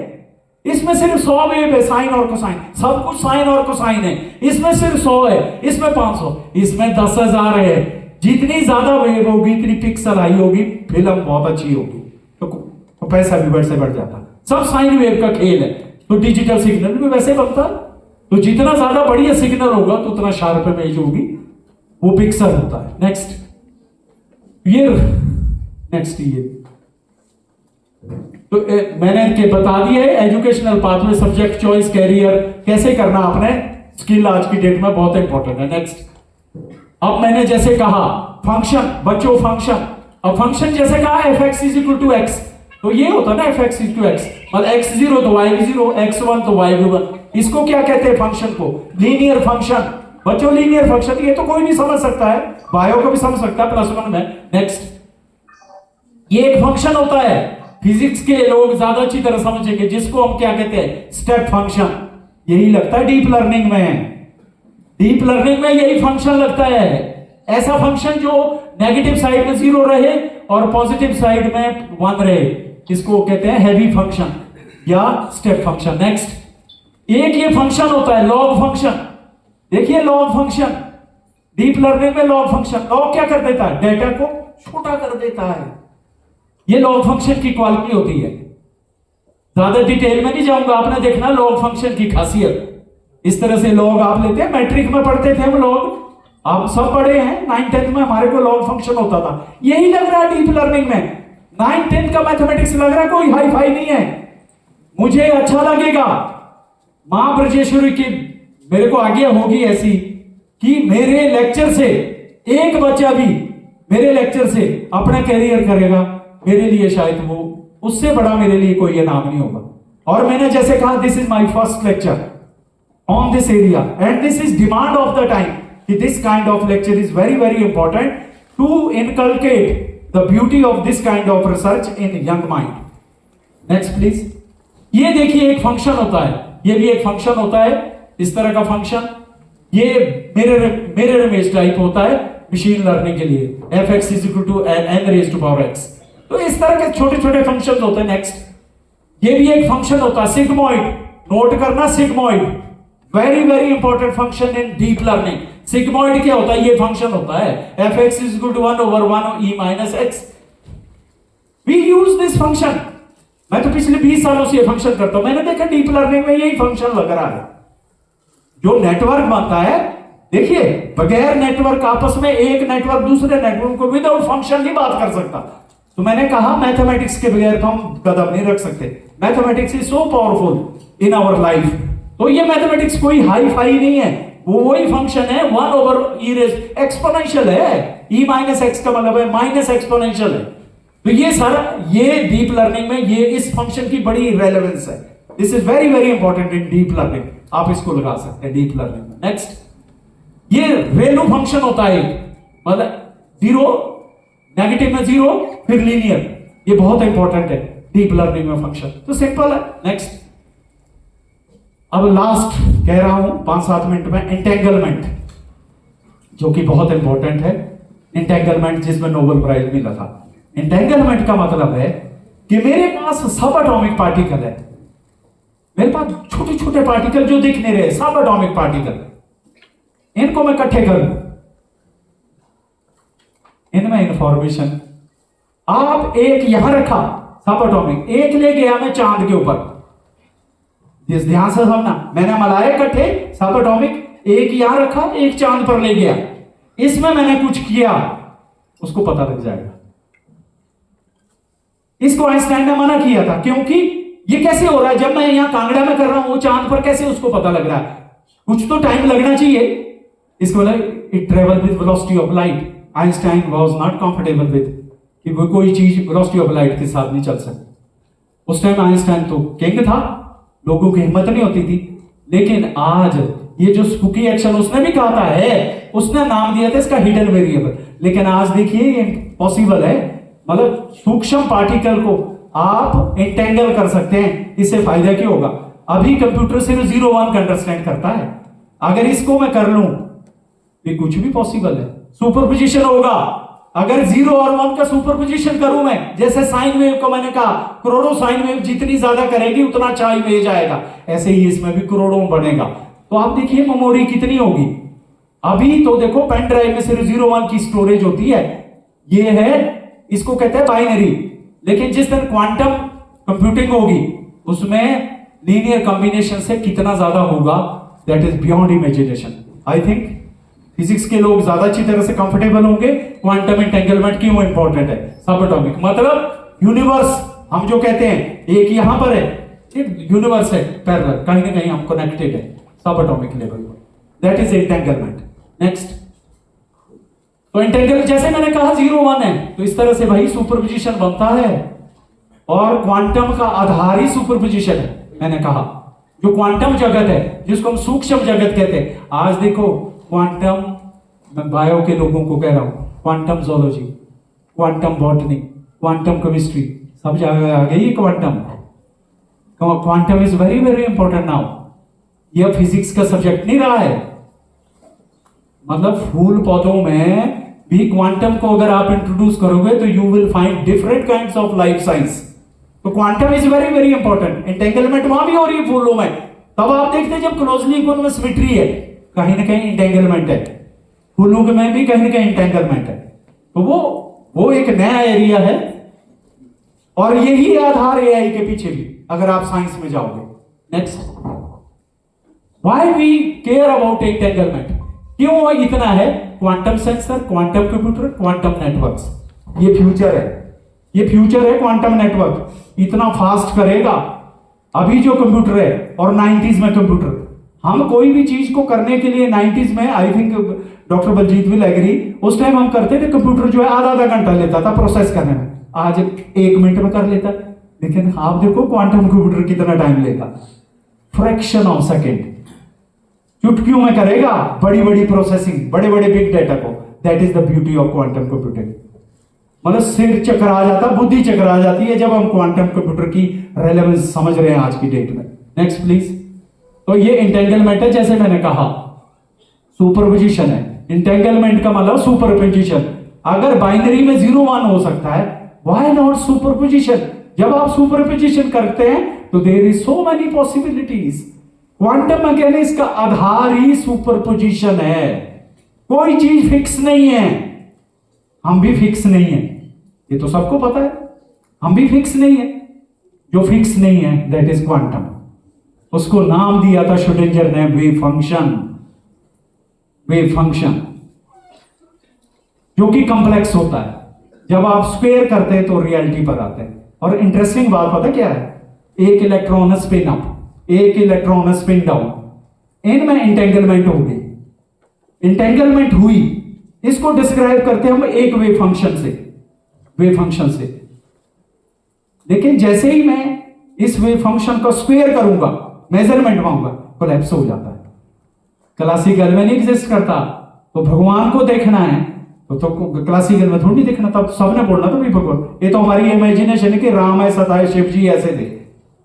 इसमें सिर्फ 100 वेव है, साइन और कोसाइन, सब कुछ साइन और कोसाइन है, इसमें सिर्फ 100 है, इसमें 500, इसमें 10,000 है। जितनी ज्यादा वेव होगी इतनी पिक्सल आई होगी, फिल्म बहुत अच्छी होगी, तो पैसा भी बढ़ से बढ़ जाता। सब साइन वेव का खेल है। तो डिजिटल सिग्नल भी वैसे बनता है, तो जितना ज्यादा बढ़िया सिग्नल होगा तो उतना शार्प इमेज होगी, वो पिक्सल होता है। नेक्स्ट ये तो मैंने के बता दिया है educational pathway, subject choice, career कैसे करना आपने, स्किल आज की डेट में बहुत इंपॉर्टेंट है। नेक्स्ट, अब मैंने जैसे कहा फंक्शन, बच्चों फंक्शन, अब फंक्शन जैसे कहा fx = x, तो ये होता ना fx = x, मतलब x0 तो y0, x1 तो y1, इसको क्या कहते हैं फंक्शन को? Linear function. बच्चों लीनियर फंक्शन ये तो कोई भी समझ सकता है, बायो को भी समझ सकता है +1 में। नेक्स्ट, ये एक फंक्शन होता है, फिजिक्स के लोग ज्यादा अच्छी तरह समझेंगे, जिसको हम क्या कहते हैं? Step function. यही लगता है डीप लर्निंग में, डीप लर्निंग में यही फंक्शन लगता है, ऐसा फंक्शन जो नेगेटिव साइड में 0 रहे और पॉजिटिव साइड में 1 रहे, इसको कहते हैं हैवी फंक्शन या स्टेप फंक्शन। नेक्स्ट, एक ये फंक्शन होता है लॉग फंक्शन। देखिए लॉग फंक्शन, डीप लर्निंग में लॉग फंक्शन, लॉग क्या कर देता है? डेटा को छोटा कर देता है। ये लॉग फंक्शन की क्वालिटी होती है, ज्यादा डिटेल में नहीं जाऊंगा, आपने देखना लॉग फंक्शन की खासियत। इस तरह से लॉग आप लेते हैं, मैट्रिक में पढ़ते थे हम लॉग, आप सब पढ़े हैं, 9th-10th में हमारे को लॉग फंक्शन होता था। यही लग रहा है डीप लर्निंग में, 9th-10th का मैथमेटिक्स लग रहा है कोई हाई फाई नहीं है। मुझे अच्छा लगेगा, मां ब्रजेश्वरी की मेरे को आज्ञा होगी ऐसी कि मेरे लेक्चर से एक बच्चा भी मेरे लेक्चर से अपना कैरियर करेगा, मेरे लिए शायद वो उससे बड़ा मेरे लिए कोई इनाम नहीं होगा। और मैंने जैसे कहा this is my first lecture on this area and this is demand of the time कि this kind of lecture is very very important to inculcate the beauty of this kind of research in young mind. Next please, ये देखिए एक function होता है, ये भी एक function होता है, इस तरह का फंक्शन, ये मिरर इमेज टाइप होता है मशीन लर्निंग के लिए, fx = n⁻x। तो इस तरह के छोटे छोटे फंक्शन होते हैं। नेक्स्ट, ये भी एक फंक्शन होता है सिग्मॉइड, नोट करना sigmoid, very very important function in deep learning. Sigmoid क्या होता है? ये फंक्शन होता है fx = 1/1e⁻x। We use this function, मैं तो पिछले 20 सालों से ये फंक्शन करता हूं, मैंने देखा डीप लर्निंग में यही फंक्शन लग रहा है। जो नेटवर्क बनता है, देखिए बगैर नेटवर्क आपस में एक नेटवर्क दूसरे नेटवर्क को विदाउट फंक्शन नहीं बात कर सकता। तो मैंने कहा मैथमेटिक्स के बगैर तो हम कदम नहीं रख सकते। Mathematics is so powerful in our life. तो ये मैथमेटिक्स कोई हाई फाई नहीं है, वो वही फंक्शन है, 1/e एक्सपोनेंशियल है, e⁻x का मतलब है माइनस एक्सपोनेंशियल है। तो ये सारा, ये डीप लर्निंग में ये इस फंक्शन की बड़ी रेलेवेंस है। This is very very important in deep learning, आप इसको लगा सकते हैं डीप लर्निंग में। नेक्स्ट, ये रेलू फंक्शन होता है, मतलब 0 नेगेटिव में 0 फिर लीनियर, ये बहुत इंपॉर्टेंट है डीप लर्निंग में फंक्शन, तो सिंपल है। नेक्स्ट, अब लास्ट कह रहा हूं 5-7 मिनट में, एंटेंगलमेंट, जो कि बहुत इंपॉर्टेंट है। एंटेंगलमेंट जिसमें नोबेल प्राइज मिला था। एंटेंगलमेंट का मतलब है कि मेरे पास सब एटॉमिक पार्टिकल है, मेरे पास छोटे छोटे पार्टिकल जो दिख नहीं रहे, सब एटॉमिक पार्टिकल, इनको मैं इकट्ठे करूं, इनमें इंफॉर्मेशन, आप एक यहां रखा सब एटॉमिक, एक ले गया मैं चांद के ऊपर, जिस ध्यान से समझना, मैंने मलाए इकट्ठे सब एटॉमिक, एक यहां रखा, एक चांद पर ले गया, इसमें मैंने कुछ किया, उसको पता लग जाएगा। इसको आइंस्टाइन ने मना किया था, क्योंकि ये कैसे हो रहा है, जब मैं यहां कांगड़ा में कर रहा हूं, वो चांद पर कैसे उसको पता लग रहा है, कुछ तो टाइम लगना चाहिए। इसको बोला it travel with velocity of light. Einstein was not comfortable with कि वो कोई चीज वेलोसिटी ऑफ लाइट के साथ नहीं चल सकती। उस टाइम आइंस्टाइन तो किंग था, लोगों की हिम्मत नहीं होती थी। लेकिन आज ये जो स्पूकी एक्शन उसने भी कहा था, है उसने नाम दिया था इसका हिडन वेरिएबल, लेकिन आज देखिए ये पॉसिबल है, मतलब सूक्ष्म पार्टिकल को आप इंटेंगल कर सकते हैं। इससे फायदा क्या होगा, अभी कंप्यूटर सिर्फ 0-1 का अंडरस्टैंड करता है, अगर इसको मैं कर लूं ये कुछ भी पॉसिबल है। सुपरपोजिशन होगा, अगर 0 और 1 का सुपरपोजिशन करूं मैं, जैसे साइन वेव को मैंने कहा करोड़ों साइन वेव जितनी ज्यादा करेगी उतना अच्छा इमेज आएगा, ऐसे ही इसमें भी करोड़ों बनेगा। तो आप देखिए मेमोरी कितनी होगी। अभी तो देखो पेन ड्राइव में सिर्फ 0-1 की स्टोरेज होती है, ये है, इसको कहते हैं बाइनरी। लेकिन जिस दिन क्वांटम कंप्यूटिंग होगी उसमें लीनियर कॉम्बिनेशन से कितना ज्यादा होगा, that is beyond imagination. I think physics के लोग ज्यादा अच्छी तरह से कंफर्टेबल होंगे। क्वांटम एंटेंगलमेंट क्यों इंपॉर्टेंट है, सब एटॉमिक, मतलब यूनिवर्स हम जो कहते हैं, एक यहां पर है, एक यूनिवर्स है पैरेलल, कहीं ना कहीं हम कनेक्टेड है सब एटॉमिक लेवल पर, दैट इज एंटेंगलमेंट। नेक्स्ट, तो एंटेंगल जैसे मैंने कहा 0-1 है, तो इस तरह से भाई सुपरपोजिशन बनता है, और क्वांटम का आधार ही सुपरपोजिशन है। मैंने कहा जो क्वांटम जगत है, जिसको हम सूक्ष्म जगत कहते हैं, आज देखो क्वांटम, मैं बायो के लोगों को कह रहा हूं, quantum zoology, quantum botany, quantum chemistry, सब जगह आ गई quantum. Quantum is very very important now. यह फिजिक्स का सब्जेक्ट नहीं रहा है, मतलब फूल पौधों में भी क्वांटम को अगर आप इंट्रोड्यूस करोगे तो you will find different kinds of life science. तो quantum is very very important. Entanglement वहां भी हो रही है फूलों में, तब आप देखते हैं जब क्लोजली इक्वल में सिमेट्री है, कहीं ना कहीं इंटेंगलमेंट है, फूलों में भी कहीं ना कहीं इंटेंगलमेंट है। तो वो एक नया एरिया है, और यही आधार एआई के पीछे भी, अगर आप साइंस में जाओगे। Next, why we care about entanglement, क्यों इतना है, quantum sensor, quantum computer, quantum networks, ये फ्यूचर है, ये फ्यूचर है। क्वांटम नेटवर्क इतना फास्ट करेगा अभी जो कंप्यूटर है, और 90s में कंप्यूटर, हम कोई भी चीज को करने के लिए 90s में, I think doctor Baljit will agree, उस टाइम हम करते थे कंप्यूटर जो है आधा घंटा लेता था प्रोसेस करने में, आज 1 मिनट में कर लेता है। लेकिन आप देखो क्वांटम कंप्यूटर कितना टाइम लेगा, फ्रैक्शन ऑफ सेकेंड, चुटकियों में करेगा बड़ी बड़ी प्रोसेसिंग, बड़े बड़े बिग डेटा को। That is the beauty of quantum computing. मतलब सिर चकरा जाता, बुद्धि चकरा जाती है जब हम क्वांटम कंप्यूटर की रेलेवेंस समझ रहे हैं आज की डेट में। Next please. तो ये इंटेंगलमेंट है, जैसे मैंने कहा सुपरपोजिशन है। इंटेंगलमेंट का मतलब सुपरपोजिशन। अगर बाइनरी में 0-1 हो सकता है, व्हाई नॉट सुपरपोजिशन। जब आप सुपरपोजिशन करते हैं तो there is so many possibilities. Quantum mechanics का आधार ही सुपरपोजिशन है। कोई चीज फिक्स नहीं है, हम भी फिक्स नहीं है, ये तो सबको पता है, हम भी फिक्स नहीं है। जो फिक्स नहीं है दैट इज क्वांटम। उसको नाम दिया था श्रोडिंगर ने वेव फंक्शन, वेव फंक्शन, जो कि कॉम्प्लेक्स होता है। जब आप स्क्वायर करते हैं तो रियलिटी पर आते हैं। और इंटरेस्टिंग बात पता क्या है, एक इलेक्ट्रॉन स्पिन अप, एक इलेक्ट्रॉन स्पिन डाउन, इनमें इंटेंगलमेंट हो गई। इंटेंगलमेंट हुई, इसको डिस्क्राइब करते हैं हम एक वेव फंक्शन से, वेव फंक्शन से। लेकिन जैसे ही मैं इस वेव फंक्शन को स्क्वायर करूंगा, मेजरमेंट मांगूंगा, कोलैप्स हो जाता है, क्लासिकल में नहीं एग्जिस्ट करता। तो भगवान को देखना है तो क्लासिकल में थोड़ी देखना, तब सबने बोलना तो भी भगवान। ये तो हमारी इमेजिनेशन है कि राम है, सता है, शिव जी ऐसे थे,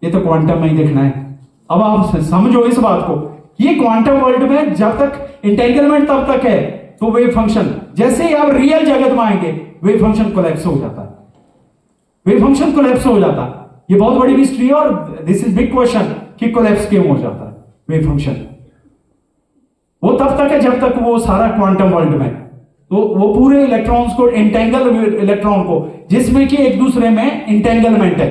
ये तो क्वांटम में ही देखना है। अब आप समझो इस बात को, ये क्वांटम वर्ल्ड में जब तक इंटेंगलमेंट तब तक है, तो वेव फंक्शन जैसे ही आप रियल जगत में आएंगे वेव फंक्शन कोलैप्स हो जाता है, वेव फंक्शन कोलैप्स हो जाता है। ये बहुत बड़ी मिस्ट्री है और दिस इज बिग क्वेश्चन कि कोलैप्स क्यों हो जाता है वेव फंक्शन। वो तब तक है जब तक वो सारा क्वांटम वर्ल्ड में, तो वो पूरे इलेक्ट्रॉन्स को इंटेंगल इलेक्ट्रॉन को, जिसमें कि एक दूसरे में इंटेंगलमेंट है,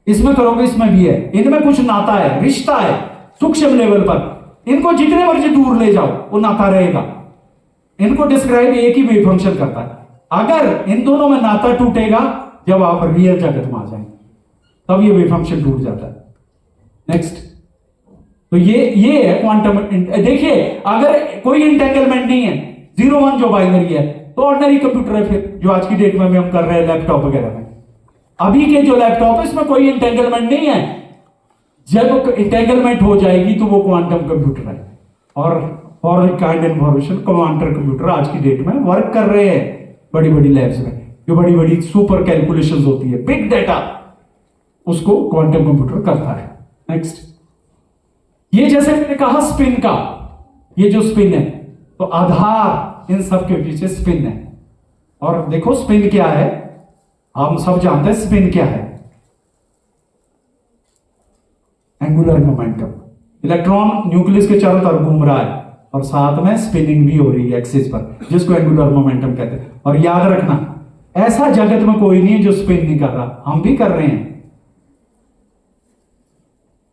इसमें करोगे इसमें भी है, इनमें कुछ नाता है, रिश्ता है सूक्ष्म लेवल पर, इनको जितने मर्जी दूर ले जाओ वो नाता रहेगा। इनको डिस्क्राइब एक ही वेव फंक्शन करता है। अगर इन दोनों में नाता टूटेगा जब आप रियल जगत में आ जाएंगे, तब ये वेव फंक्शन टूट जाता है। नेक्स्ट, तो ये है क्वांटम। देखिए अगर कोई इंटेंगलमेंट नहीं है, 0-1 जो बाइनरी है, तो ऑर्डिनरी कंप्यूटर है फिर, जो आज की डेट में हम कर रहे हैं लैपटॉप वगैरह में। अभी के जो लैपटॉप है इसमें कोई इंटेंगलमेंट नहीं है, जब इंटेंगलमेंट हो जाएगी तो वो क्वांटम कंप्यूटर है। और for kind information, quantum computer आज की डेट में वर्क कर रहे हैं बड़ी बड़ी लैब्स में, जो बड़ी बड़ी सुपर कैलकुलेशंस होती है, बिग डेटा, उसको क्वांटम कंप्यूटर करता है। नेक्स्ट, ये जैसे मैंने कहा स्पिन का, ये जो स्पिन है, तो आधार इन सब के पीछे स्पिन है। और देखो स्पिन क्या है, हम सब जानते हैं स्पिन क्या है, एंगुलर मोमेंटम। इलेक्ट्रॉन न्यूक्लियस के चारों तरफ घूम रहा है और साथ में स्पिनिंग भी हो रही है एक्सिस पर, जिसको एंगुलर मोमेंटम कहते हैं। और याद रखना, ऐसा जगत में कोई नहीं है जो स्पिन नहीं कर रहा, हम भी कर रहे हैं,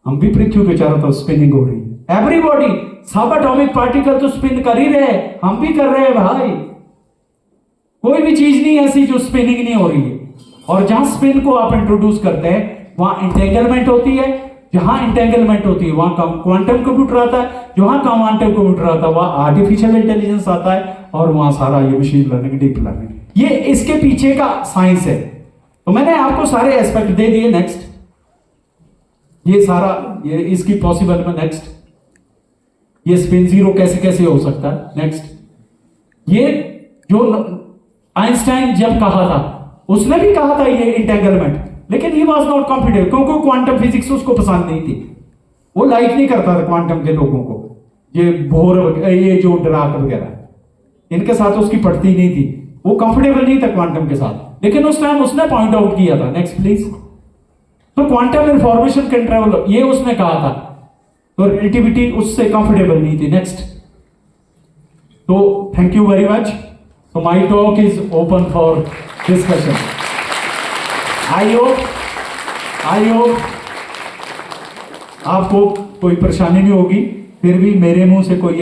हम भी पृथ्वी के चारों तरफ स्पिनिंग हो रही है। एवरीबॉडी, सब एटॉमिक पार्टिकल तो स्पिन कर ही रहे, हम भी कर रहे हैं भाई। कोई भी चीज नहीं ऐसी जो स्पिनिंग नहीं हो रही है। और जहां स्पिन को आप इंट्रोड्यूस करते हैं वहां इंटेंगलमेंट होती है, जहां इंटेंगलमेंट होती है वहां क्वांटम कंप्यूटर आता है, जहां क्वांटम कंप्यूटर आता है वहां आर्टिफिशियल इंटेलिजेंस आता है, और वहां सारा ये मशीन लर्निंग, डीप लर्निंग, ये इसके पीछे का साइंस है। तो मैंने आपको सारे एस्पेक्ट दे दिए। नेक्स्ट, ये सारा ये इसकी पॉसिबल में, नेक्स्ट, ये स्पिन जीरो कैसे कैसे हो सकता है। नेक्स्ट, ये जो आइंस्टाइन जब कहा था, उसने भी कहा था ये इंटेंगलमेंट, लेकिन ही वाज नॉट कॉम्फिडेंट, क्योंकि क्वांटम फिजिक्स उसको पसंद नहीं थी, वो लाइक नहीं करता था क्वांटम के लोगों को, ये बोर, ये जो डराक वगैरह, इनके साथ उसकी पड़ती नहीं थी, वो कंफर्टेबल नहीं था क्वांटम के साथ। लेकिन उस टाइम उसने पॉइंट आउट किया था। नेक्स्ट प्लीज, तो क्वांटम इंफॉर्मेशन कैन ट्रेवल, ये उसने कहा था, तो रिलेटिविटी उससे कंफर्टेबल नहीं थी। नेक्स्ट, तो thank you very much. So my talk is open for discussion. I hope आपको कोई परेशानी नहीं होगी, फिर भी मेरे मुंह से कोई